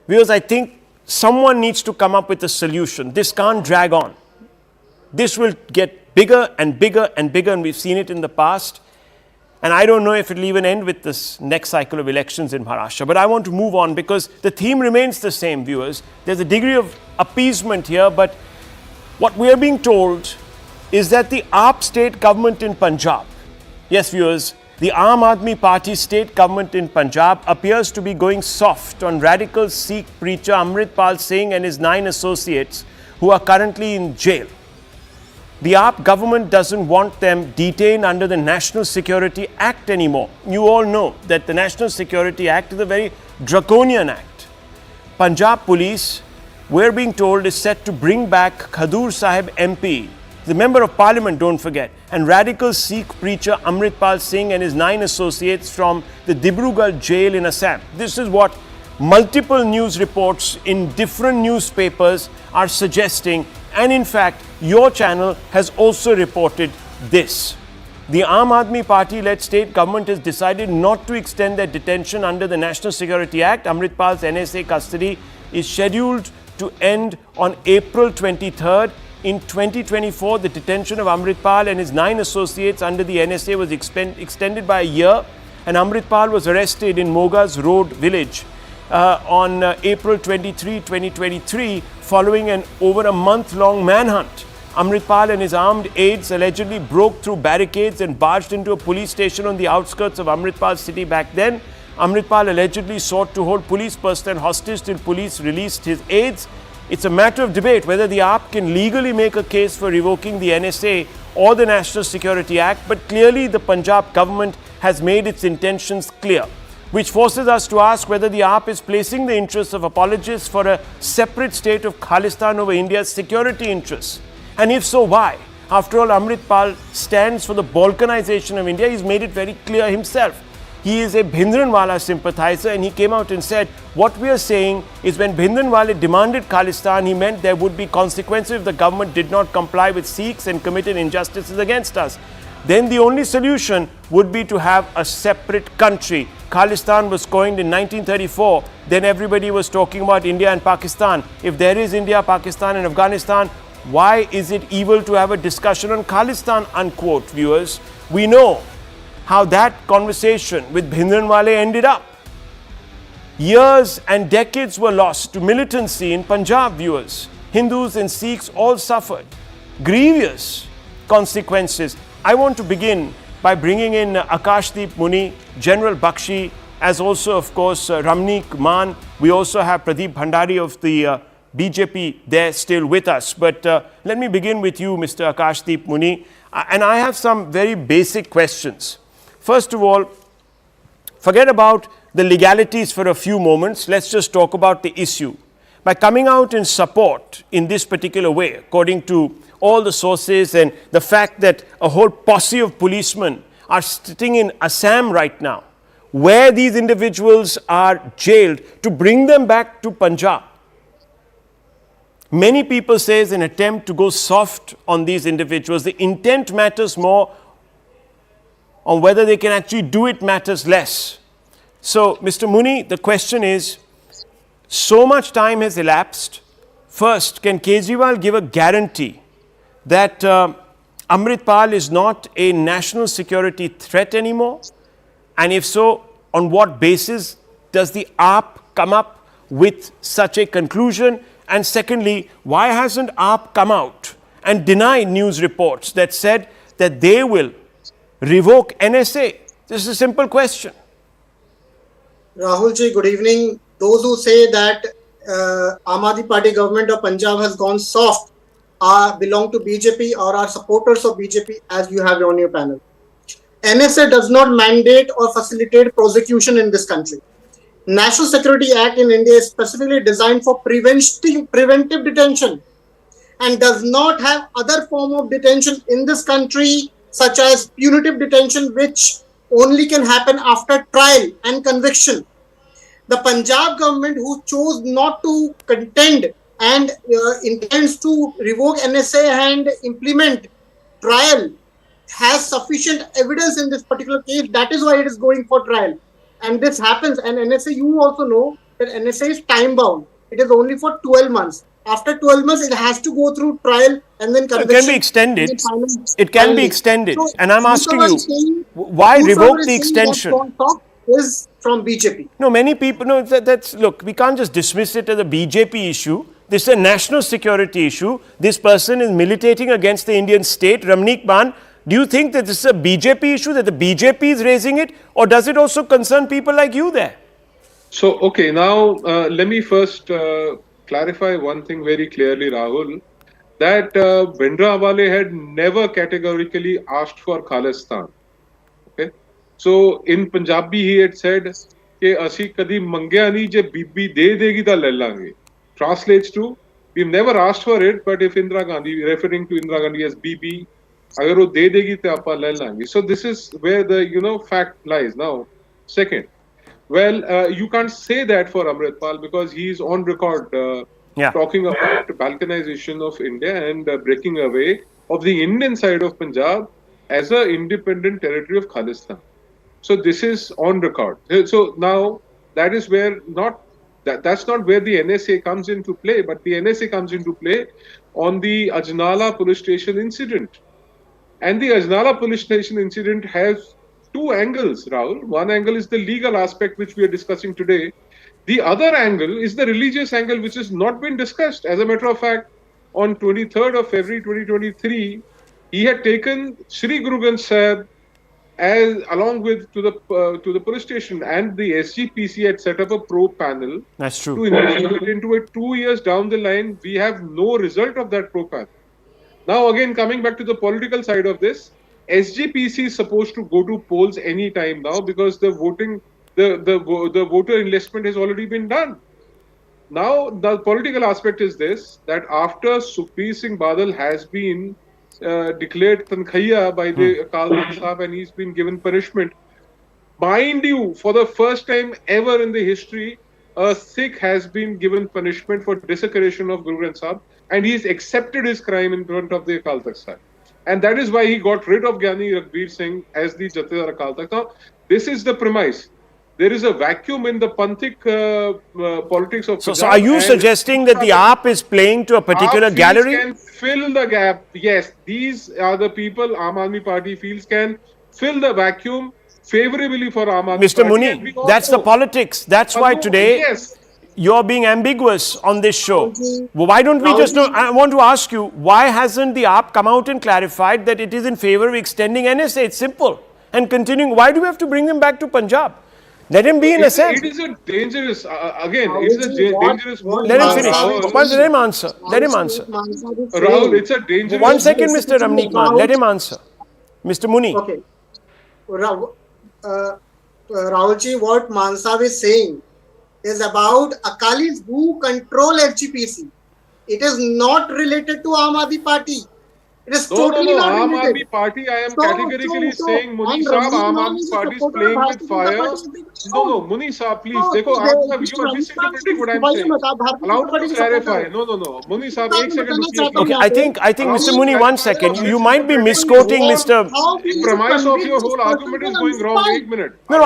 Because I think someone needs to come up with a solution. This can't drag on. This will get bigger and bigger and bigger, and we've seen it in the past. And I don't know if it will even end with this next cycle of elections in Maharashtra. But I want to move on because the theme remains the same, viewers. There's a degree of appeasement here, but what we are being told is that the AAP state government in Punjab, yes viewers, the Aam Aadmi Party state government in Punjab appears to be going soft on radical Sikh preacher Amritpal Singh and his 9 associates who are currently in jail. The AAP government doesn't want them detained under the National Security Act anymore. You all know that the National Security Act is a very draconian act. Punjab police, we're being told, is set to bring back Khadur Sahib MP, the Member of Parliament, don't forget, and radical Sikh preacher Amritpal Singh and his 9 associates from the Dibrugarh jail in Assam. This is what multiple news reports in different newspapers are suggesting, and in fact, your channel has also reported this. The Aam Aadmi Party-led state government has decided not to extend their detention under the National Security Act. Amritpal's NSA custody is scheduled to end on April 23rd. In 2024, the detention of Amritpal and his 9 associates under the NSA was extended by a year, and Amritpal was arrested in Moga's Road village on April 23, 2023, following an over a month-long manhunt. Amritpal and his armed aides allegedly broke through barricades and barged into a police station on the outskirts of Amritpal city back then. Amritpal allegedly sought to hold police personnel hostage till police released his aides. It's a matter of debate whether the AAP can legally make a case for revoking the NSA or the National Security Act, but clearly the Punjab government has made its intentions clear, which forces us to ask whether the AAP is placing the interests of apologists for a separate state of Khalistan over India's security interests. And if so, why? After all, Amritpal stands for the balkanization of India. He's made it very clear himself. He is a Bhindranwala sympathizer, and he came out and said, what we are saying is when Bhindranwale demanded Khalistan, he meant there would be consequences if the government did not comply with Sikhs and committed injustices against us. then the only solution would be to have a separate country. Khalistan was coined in 1934. Then everybody was talking about India and Pakistan. If there is India, Pakistan and Afghanistan, why is it evil to have a discussion on Khalistan, unquote, viewers? We know how that conversation with Bhindranwale ended up. Years and decades were lost to militancy in Punjab, viewers. Hindus and Sikhs all suffered grievous consequences. I want to begin by bringing in Akashdeep Muni, General Bakshi, as also, of course, Ramneek Maan. We also have Pradeep Bhandari of the BJP there still with us. But let me begin with you, Mr. Akashdeep Muni. And I have some very basic questions. First of all, forget about the legalities for a few moments. Let's just talk about the issue. By coming out in support in this particular way, according to all the sources and the fact that a whole posse of policemen are sitting in Assam right now, where these individuals are jailed, to bring them back to Punjab. Many people say it's an attempt to go soft on these individuals. The intent matters more, on whether they can actually do it matters less. So, Mr. Muni, the question is, so much time has elapsed. First, can Kejriwal give a guarantee that Amritpal is not a national security threat anymore? And if so, on what basis does the AAP come up with such a conclusion? And secondly, why hasn't AAP come out and denied news reports that said that they will revoke NSA? This is a simple question. Rahul ji, good evening. Those who say that Aam Aadmi Party government of Punjab has gone soft belong to BJP or are supporters of BJP, as you have on your panel. NSA does not mandate or facilitate prosecution in this country. National Security Act in India is specifically designed for preventive detention and does not have other form of detention in this country, such as punitive detention, which only can happen after trial and conviction. The Punjab government, who chose not to contend and intends to revoke NSA and implement trial, has sufficient evidence in this particular case. That is why it is going for trial. And this happens. And NSA, you also know that NSA is time bound. It is only for 12 months. After 12 months, it has to go through trial and then conviction. It can be extended. It can be extended. So, and I'm asking you, why revoke the extension? Is from BJP. No, many people, no, that's, look, we can't just dismiss it as a BJP issue. This is a national security issue. This person is militating against the Indian state, Ramneek Maan. Do you think that this is a BJP issue, that the BJP is raising it, or does it also concern people like you there? So, okay, now let me first clarify one thing very clearly, Rahul, that Bhindranwale had never categorically asked for Khalistan. Okay, so in Punjabi he had said कि असी कदी मंगया नहीं जे बीबी दे देगी ता ले लांगे. Translates to, we've never asked for it, but if Indira Gandhi, referring to Indira Gandhi as BB, अगर वो दे देगी तो आपा ले लांगे. So this is where the fact lies. Now, second, well, you can't say that for Amritpal because he is on record talking about balkanization of India and breaking away of the Indian side of Punjab as an independent territory of Khalistan. So this is on record. So now that is where that's not where the NSA comes into play, but the NSA comes into play on the Ajnala police station incident. And the Ajnala police station incident has two angles, Rahul. One angle is the legal aspect which we are discussing today. The other angle is the religious angle which has not been discussed. As a matter of fact, on 23rd of February 2023, he had taken Sri Guru Granth Sahib along with to the police station, and the SGPC had set up a probe panel. That's true. To investigate into it. 2 years down the line, we have no result of that probe panel. Now again, coming back to the political side of this, SGPC is supposed to go to polls any time now because the voter enlistment has already been done. Now the political aspect is this, that after Sukhbir Singh Badal has been declared Tankhaiya by the Akal Takht Sahib and he's been given punishment. Mind you, for the first time ever in the history, a Sikh has been given punishment for desecration of Guru Granth Sahib and he's accepted his crime in front of the Akal Takht Sahib. And that is why he got rid of Gyani Raghbir Singh as the Jathedar Akal Takht. Now, this is the premise. There is a vacuum in the Panthic politics of Punjab. So are you suggesting that the AAP is playing to a particular gallery? Can fill the gap. Yes, these are the people Aam Aadmi Party feels can fill the vacuum favorably for Aam Aadmi Mr. Party. Muni, that's the politics. That's why today you're being ambiguous on this show. Why don't we just know? I want to ask you, why hasn't the AAP come out and clarified that it is in favor of extending NSA? It's simple. And continuing, why do we have to bring them back to Punjab? Let him be in a sense. It is a dangerous, again, it's a dangerous move. Let him finish. Let him answer. Let him answer. Rahul, it's a dangerous 1 second, Mr. Ramneek Man. Let him answer. Mr. Muni. Okay. Rahulji, what Mansab is saying is about Akalis who control FGPC. It is not related to Aam Aadmi Party. It is totally not Aam related. Aadmi Party, I am categorically saying, Muni Saab, Aam Aadmi Party is playing with fire. No, Muni Saab, please. Dekho, you are listening to predict what I am saying. Allow me to clarify. No. Muni Saab, 1 second. Okay, I think Mr. Muni, 1 second. You might be misquoting Mr. The premise of your whole argument is going wrong. 1 minute. No,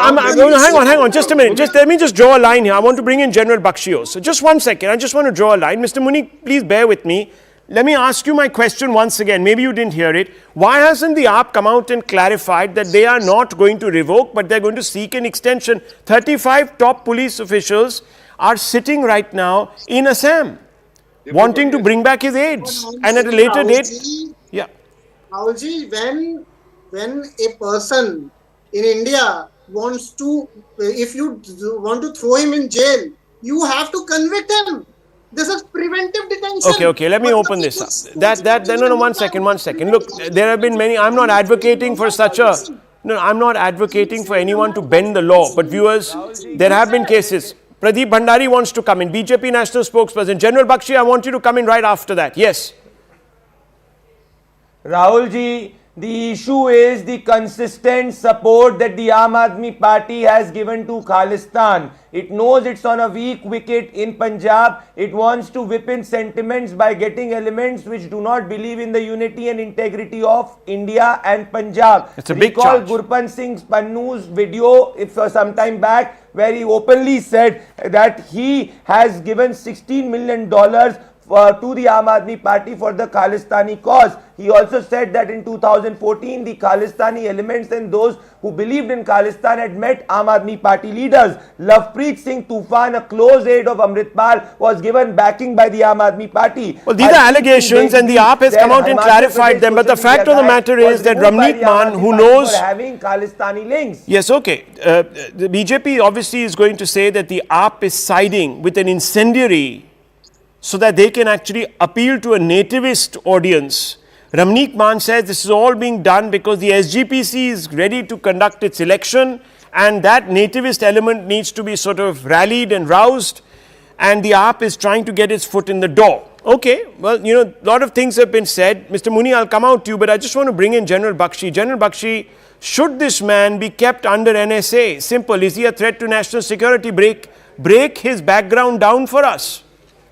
hang on. Just a minute. Let me just draw a line here. I want to bring in General Bakshi. So just 1 second. I just want to draw a line. Mr. Muni, please bear with me. Let me ask you my question once again. Maybe you didn't hear it. Why hasn't the AAP come out and clarified that they are not going to revoke, but they're going to seek an extension? 35 top police officials are sitting right now in Assam, wanting to bring back his aides. And at a later date... Yeah. Rahulji, when a person in India wants to, if you want to throw him in jail, you have to convict him. This is preventive detention. Okay, let me open this up. No, 1 second. Look, there have been many, I'm not advocating for such a, I'm not advocating for anyone to bend the law. But viewers, there have been cases. Pradeep Bhandari wants to come in, BJP national spokesperson. General Bakshi, I want you to come in right after that. Yes. Rahul ji, the issue is the consistent support that the Aam Aadmi Party has given to Khalistan. It knows it's on a weak wicket in Punjab. It wants to whip in sentiments by getting elements which do not believe in the unity and integrity of India and Punjab. It's a big Recall charge. Gurpan Singh Pannu's video some time back where he openly said that he has given $16 million to the Aam Aadmi Party for the Khalistani cause. He also said that in 2014, the Khalistani elements and those who believed in Khalistan had met Aam Aadmi Party leaders. Lovepreet Singh Tufan, a close aide of Amritpal, was given backing by the Aam Admi Party. Well, these are allegations and the AAP has come out and clarified them. But the fact of the matter is that Ramneek Man, who knows... having Khalistani links. Yes, okay. The BJP obviously is going to say that the AAP is siding with an incendiary so that they can actually appeal to a nativist audience. Ramneek Man says this is all being done because the SGPC is ready to conduct its election and that nativist element needs to be sort of rallied and roused, and the AAP is trying to get its foot in the door. Okay, well, you know, a lot of things have been said. Mr. Muni, I'll come out to you, but I just want to bring in General Bakshi. General Bakshi, should this man be kept under NSA? Simple. Is he a threat to national security? Break his background down for us.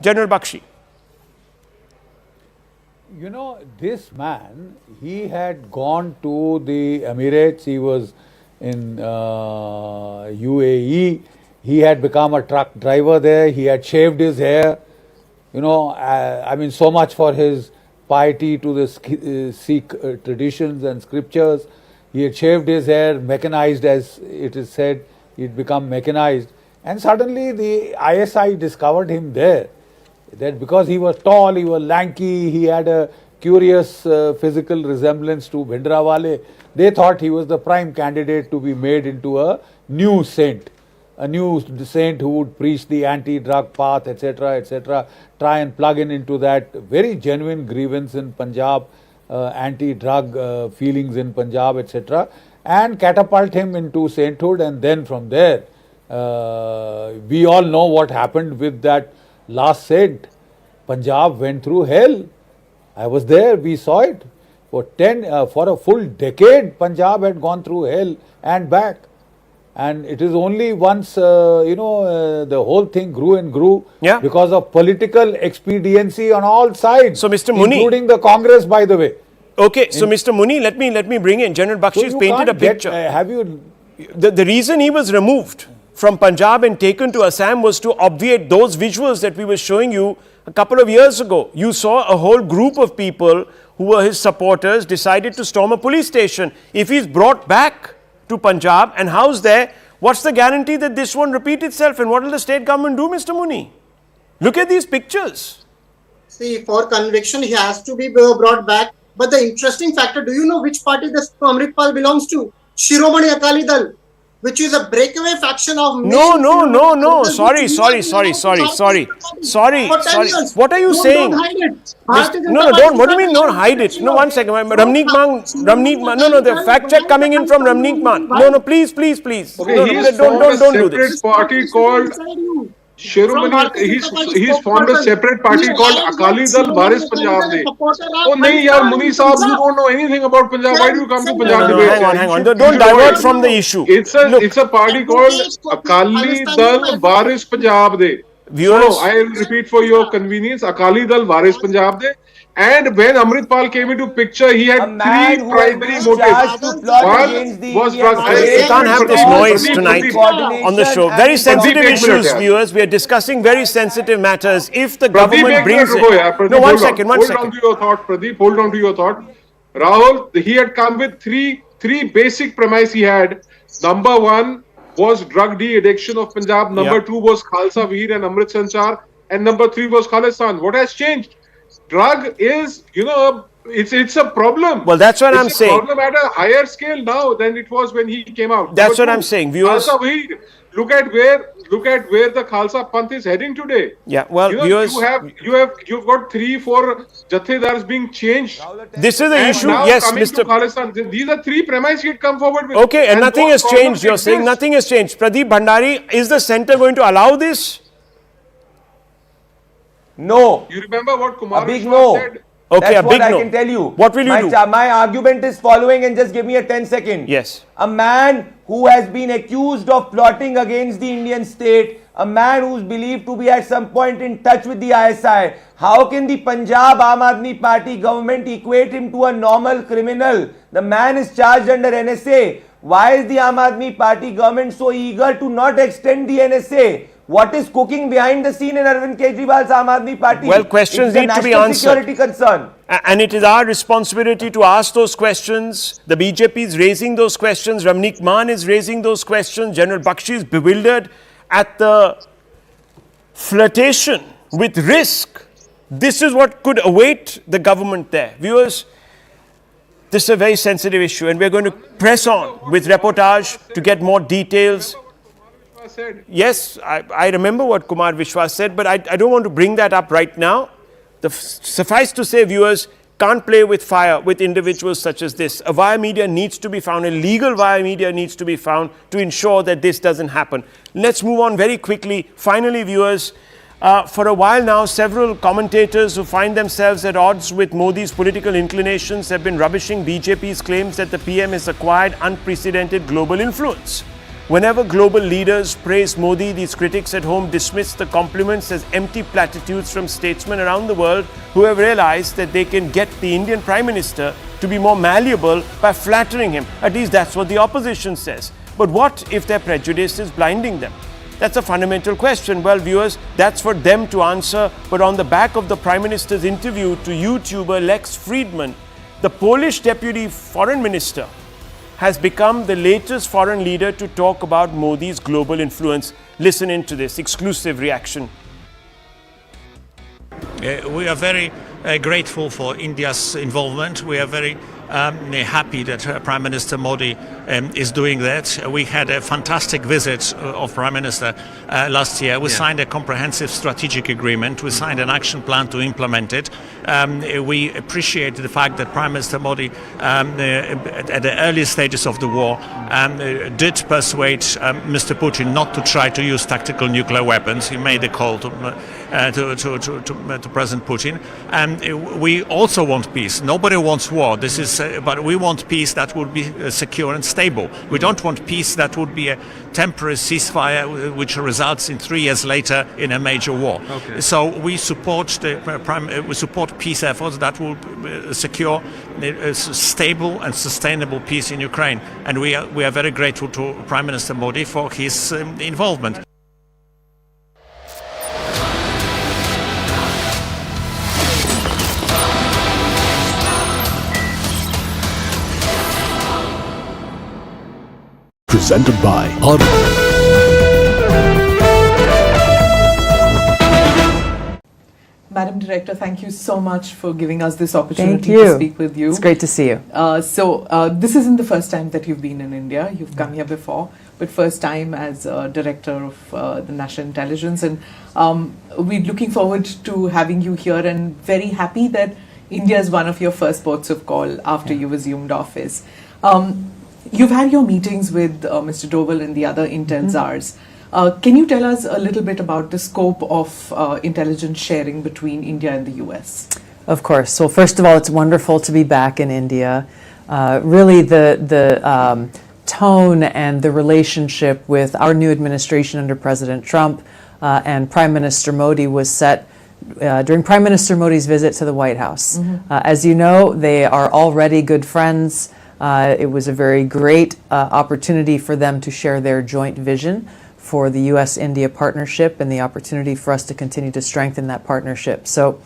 General Bakshi. You know, this man, he had gone to the Emirates, he was in UAE, he had become a truck driver there, he had shaved his hair, you know, I mean, so much for his piety to the Sikh traditions and scriptures. He had shaved his hair, mechanized as it is said, he had become mechanized. And suddenly the ISI discovered him there. That because he was tall, he was lanky, he had a curious physical resemblance to Bhindrawale, they thought he was the prime candidate to be made into a new saint who would preach the anti-drug path, etc., try and plug into that very genuine grievance in Punjab, anti-drug feelings in Punjab, etc., and catapult him into sainthood. And then from there, we all know what happened with that last saint. Punjab went through hell. I was there, we saw it. For a full decade, Punjab had gone through hell and back. And it is only once, the whole thing grew and grew because of political expediency on all sides. So, Mr. Muni, including the Congress, by the way. Okay, so Mr. Muni, let me bring in General Bakshi's painted a picture. Have you? The reason he was removed from Punjab and taken to Assam was to obviate those visuals that we were showing you a couple of years ago. You saw a whole group of people who were his supporters decided to storm a police station. If he's brought back to Punjab and housed there, what's the guarantee that this won't repeat itself? And what will the state government do, Mr. Muni? Look at these pictures. See, for conviction, he has to be brought back. But the interesting factor, do you know which party this Amritpal belongs to? Shiromani Akali Dal, which is a breakaway faction of... No. Sorry. What are you saying? Don't hide it. No, don't. What do you mean don't hide it? No, one second. Ramneek Man. No, the fact check coming in from Ramneek Man. No, please. Okay, No, he's don't do separate this. party called Shiromani. He's formed a separate party called Akali Dal Waris Punjab De. Oh, nahi yaar, Muni Saab, you don't know anything about Punjab. Why do you come to Punjab debate? Hang on. Don't divert from the issue. It's a party called Akali Dal Waris Punjab De. Viewers, I will repeat for your convenience. Akali Dal Waris Punjab De. And when Amritpal came into picture, he had three primary motives. One was drug. we can't have this noise tonight on the show. Very sensitive issues, viewers. We are discussing very sensitive matters. If the government brings it... No, one second. Hold on to your thought, Pradeep. Hold on to your thought. Rahul, he had come with three basic premises he had. Number one was drug de-addiction of Punjab. Number two was Khalsa Veer and Amrit Sanchar. And number three was Khalistan. What has changed? Drug is, it's a problem. Well, that's what I'm saying. It's a problem at a higher scale now than it was when he came out. That's what I'm saying, viewers. Khalsa Veer, look at where the Khalsa Panth is heading today. Yeah, well, viewers, you've got 3-4 Jathedars being changed. This is the And issue. now Yes, coming Mr. to Khalistan, these are three premises he had come forward with. Okay, and nothing has those changed. problems You're saying exist. nothing has changed. Pradeep Bhandari, is the centre going to allow this? No. You remember what Kumar A big Vishwas no. said? Okay, That's a what big I no. can tell you. What will you do? My argument is following, and just give me a 10 second. Yes. A man who has been accused of plotting against the Indian state, a man who is believed to be at some point in touch with the ISI, how can the Punjab Aam Aadmi Party government equate him to a normal criminal? The man is charged under NSA. Why is the Aam Aadmi Party government so eager to not extend the NSA? What is cooking behind the scene in Arvind Kejriwal's Aam Aadmi Party? Well, questions need to be answered. Security concern. And it is our responsibility to ask those questions. The BJP is raising those questions. Ramneek Man is raising those questions. General Bakshi is bewildered at the flirtation with risk. This is what could await the government there. Viewers, this is a very sensitive issue, and we're going to press on with reportage to get more details. Yes, I remember what Kumar Vishwas said, but I don't want to bring that up right now. Suffice to say, viewers, can't play with fire with individuals such as this. A wire media needs to be found, a legal wire media needs to be found to ensure that this doesn't happen. Let's move on very quickly. Finally, viewers, for a while now, several commentators who find themselves at odds with Modi's political inclinations have been rubbishing BJP's claims that the PM has acquired unprecedented global influence. Whenever global leaders praise Modi, these critics at home dismiss the compliments as empty platitudes from statesmen around the world who have realized that they can get the Indian Prime Minister to be more malleable by flattering him. At least that's what the opposition says. But what if their prejudice is blinding them? That's a fundamental question. Well, viewers, that's for them to answer. But on the back of the Prime Minister's interview to YouTuber Lex Friedman, the Polish Deputy Foreign Minister has become the latest foreign leader to talk about Modi's global influence. Listen into this exclusive reaction. We are very grateful for India's involvement. We are very happy that Prime Minister Modi is doing that. We had a fantastic visit of Prime Minister last year. We signed a comprehensive strategic agreement. We signed an action plan to implement it. We appreciate the fact that Prime Minister Modi, at the early stages of the war, did persuade Mr. Putin not to try to use tactical nuclear weapons. He made a call to to President Putin. And we also want peace. Nobody wants war. This is, but we want peace that would be secure and stable. We don't want peace that would be a temporary ceasefire, which results in 3 years later in a major war. Okay. So we support we support peace efforts that will secure a stable and sustainable peace in Ukraine. And we are very grateful to Prime Minister Modi for his involvement. Presented by Madam Director, thank you so much for giving us this opportunity to speak with you. It's great to see you. This isn't the first time that you've been in India. You've come here before, but first time as Director of the National Intelligence. And we're looking forward to having you here and very happy that India is one of your first ports of call after you've assumed office. You've had your meetings with Mr. Doval and the other intel czars. Can you tell us a little bit about the scope of intelligence sharing between India and the US? Of course. So first of all, it's wonderful to be back in India. Really, the tone and the relationship with our new administration under President Trump and Prime Minister Modi was set during Prime Minister Modi's visit to the White House. As you know, they are already good friends. It was a very great opportunity for them to share their joint vision for the U.S.-India partnership and the opportunity for us to continue to strengthen that partnership. So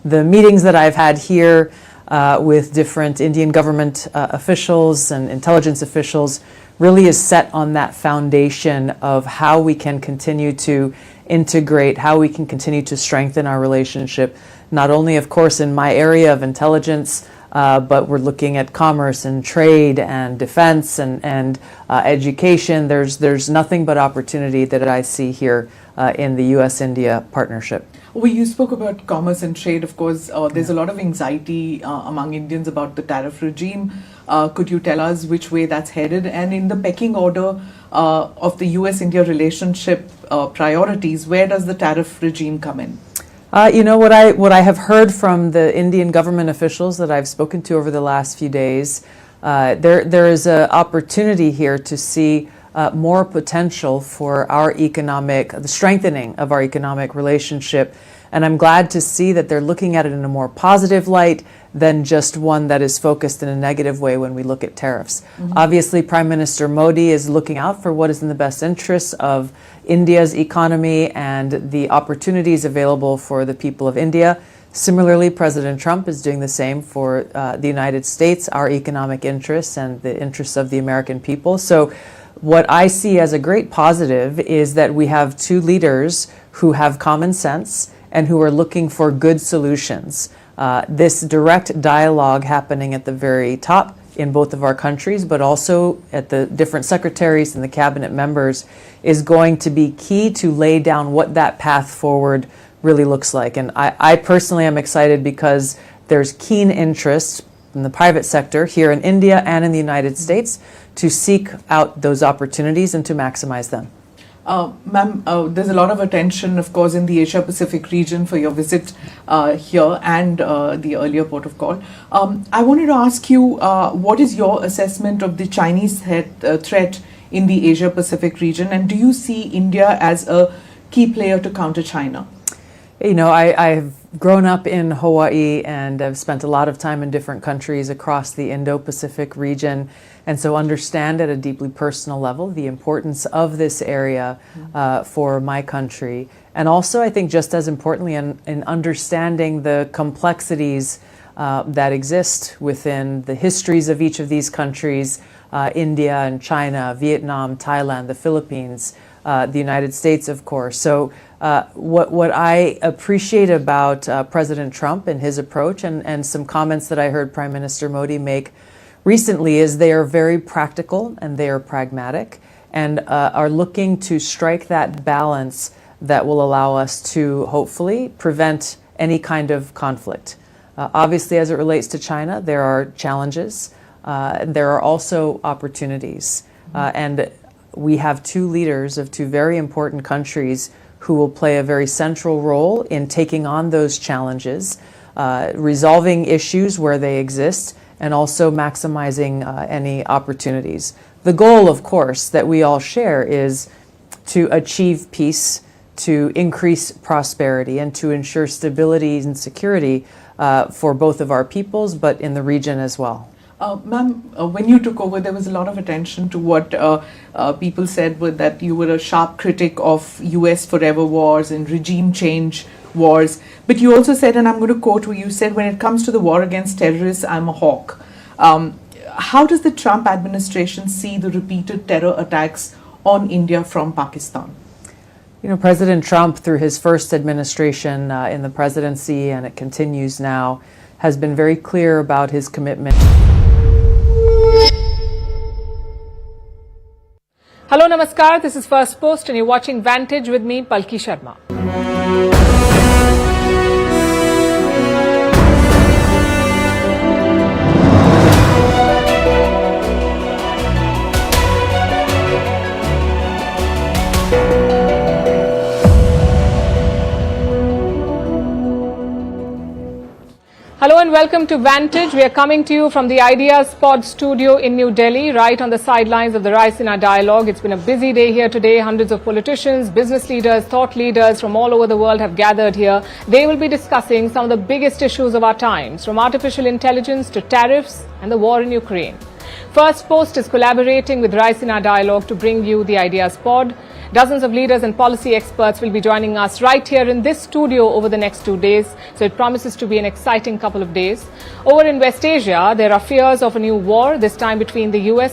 the meetings that I've had here with different Indian government officials and intelligence officials really is set on that foundation of how we can continue to integrate, how we can continue to strengthen our relationship, not only, of course, in my area of intelligence, but we're looking at commerce and trade and defense and education. There's nothing but opportunity that I see here in the U.S.-India partnership. Well, you spoke about commerce and trade. Of course, there's a lot of anxiety among Indians about the tariff regime. Could you tell us which way that's headed? And in the pecking order of the U.S.-India relationship priorities, where does the tariff regime come in? You know, what I have heard from the Indian government officials that I've spoken to over the last few days, there is an opportunity here to see more potential for the strengthening of our economic relationship. And I'm glad to see that they're looking at it in a more positive light than just one that is focused in a negative way when we look at tariffs. Obviously, Prime Minister Modi is looking out for what is in the best interests of India's economy and the opportunities available for the people of India. Similarly, President Trump is doing the same for the United States, our economic interests and the interests of the American people. So what I see as a great positive is that we have two leaders who have common sense and who are looking for good solutions. This direct dialogue happening at the very top in both of our countries, but also at the different secretaries and the cabinet members, is going to be key to lay down what that path forward really looks like. And I personally am excited because there's keen interest in the private sector here in India and in the United States to seek out those opportunities and to maximize them. Ma'am, there's a lot of attention, of course, in the Asia-Pacific region for your visit here and the earlier port of call. I wanted to ask you, what is your assessment of the Chinese threat in the Asia-Pacific region, and do you see India as a key player to counter China? You know, I've grown up in Hawaii and I've spent a lot of time in different countries across the Indo-Pacific region, and so understand at a deeply personal level the importance of this area for my country. And also, I think just as importantly, in understanding the complexities that exist within the histories of each of these countries, India and China, Vietnam, Thailand, the Philippines, the United States, of course. So what I appreciate about President Trump and his approach and some comments that I heard Prime Minister Modi make recently is they are very practical and they are pragmatic and are looking to strike that balance that will allow us to hopefully prevent any kind of conflict. Obviously, as it relates to China, there are challenges. There are also opportunities. And we have two leaders of two very important countries who will play a very central role in taking on those challenges, resolving issues where they exist, and also maximizing any opportunities. The goal, of course, that we all share is to achieve peace, to increase prosperity, and to ensure stability and security for both of our peoples, but in the region as well. Ma'am, when you took over, there was a lot of attention to what people said that you were a sharp critic of US forever wars and regime change wars. But you also said, and I'm going to quote where you said, when it comes to the war against terrorists, I'm a hawk. How does the Trump administration see the repeated terror attacks on India from Pakistan? You know, President Trump, through his first administration in the presidency, and it continues now, has been very clear about his commitment. Hello, Namaskar. This is First Post and you're watching Vantage with me, Palki Sharma. Hello and welcome to Vantage. We are coming to you from the Ideas Pod studio in New Delhi, right on the sidelines of the Raisina Dialogue. It's been a busy day here today. Hundreds of politicians, business leaders, thought leaders from all over the world have gathered here. They will be discussing some of the biggest issues of our times, from artificial intelligence to tariffs and the war in Ukraine. First Post is collaborating with Raisina Dialogue to bring you the Ideas Pod. Dozens of leaders and policy experts will be joining us right here in this studio over the next 2 days. So it promises to be an exciting couple of days. Over in West Asia, there are fears of a new war, this time between the US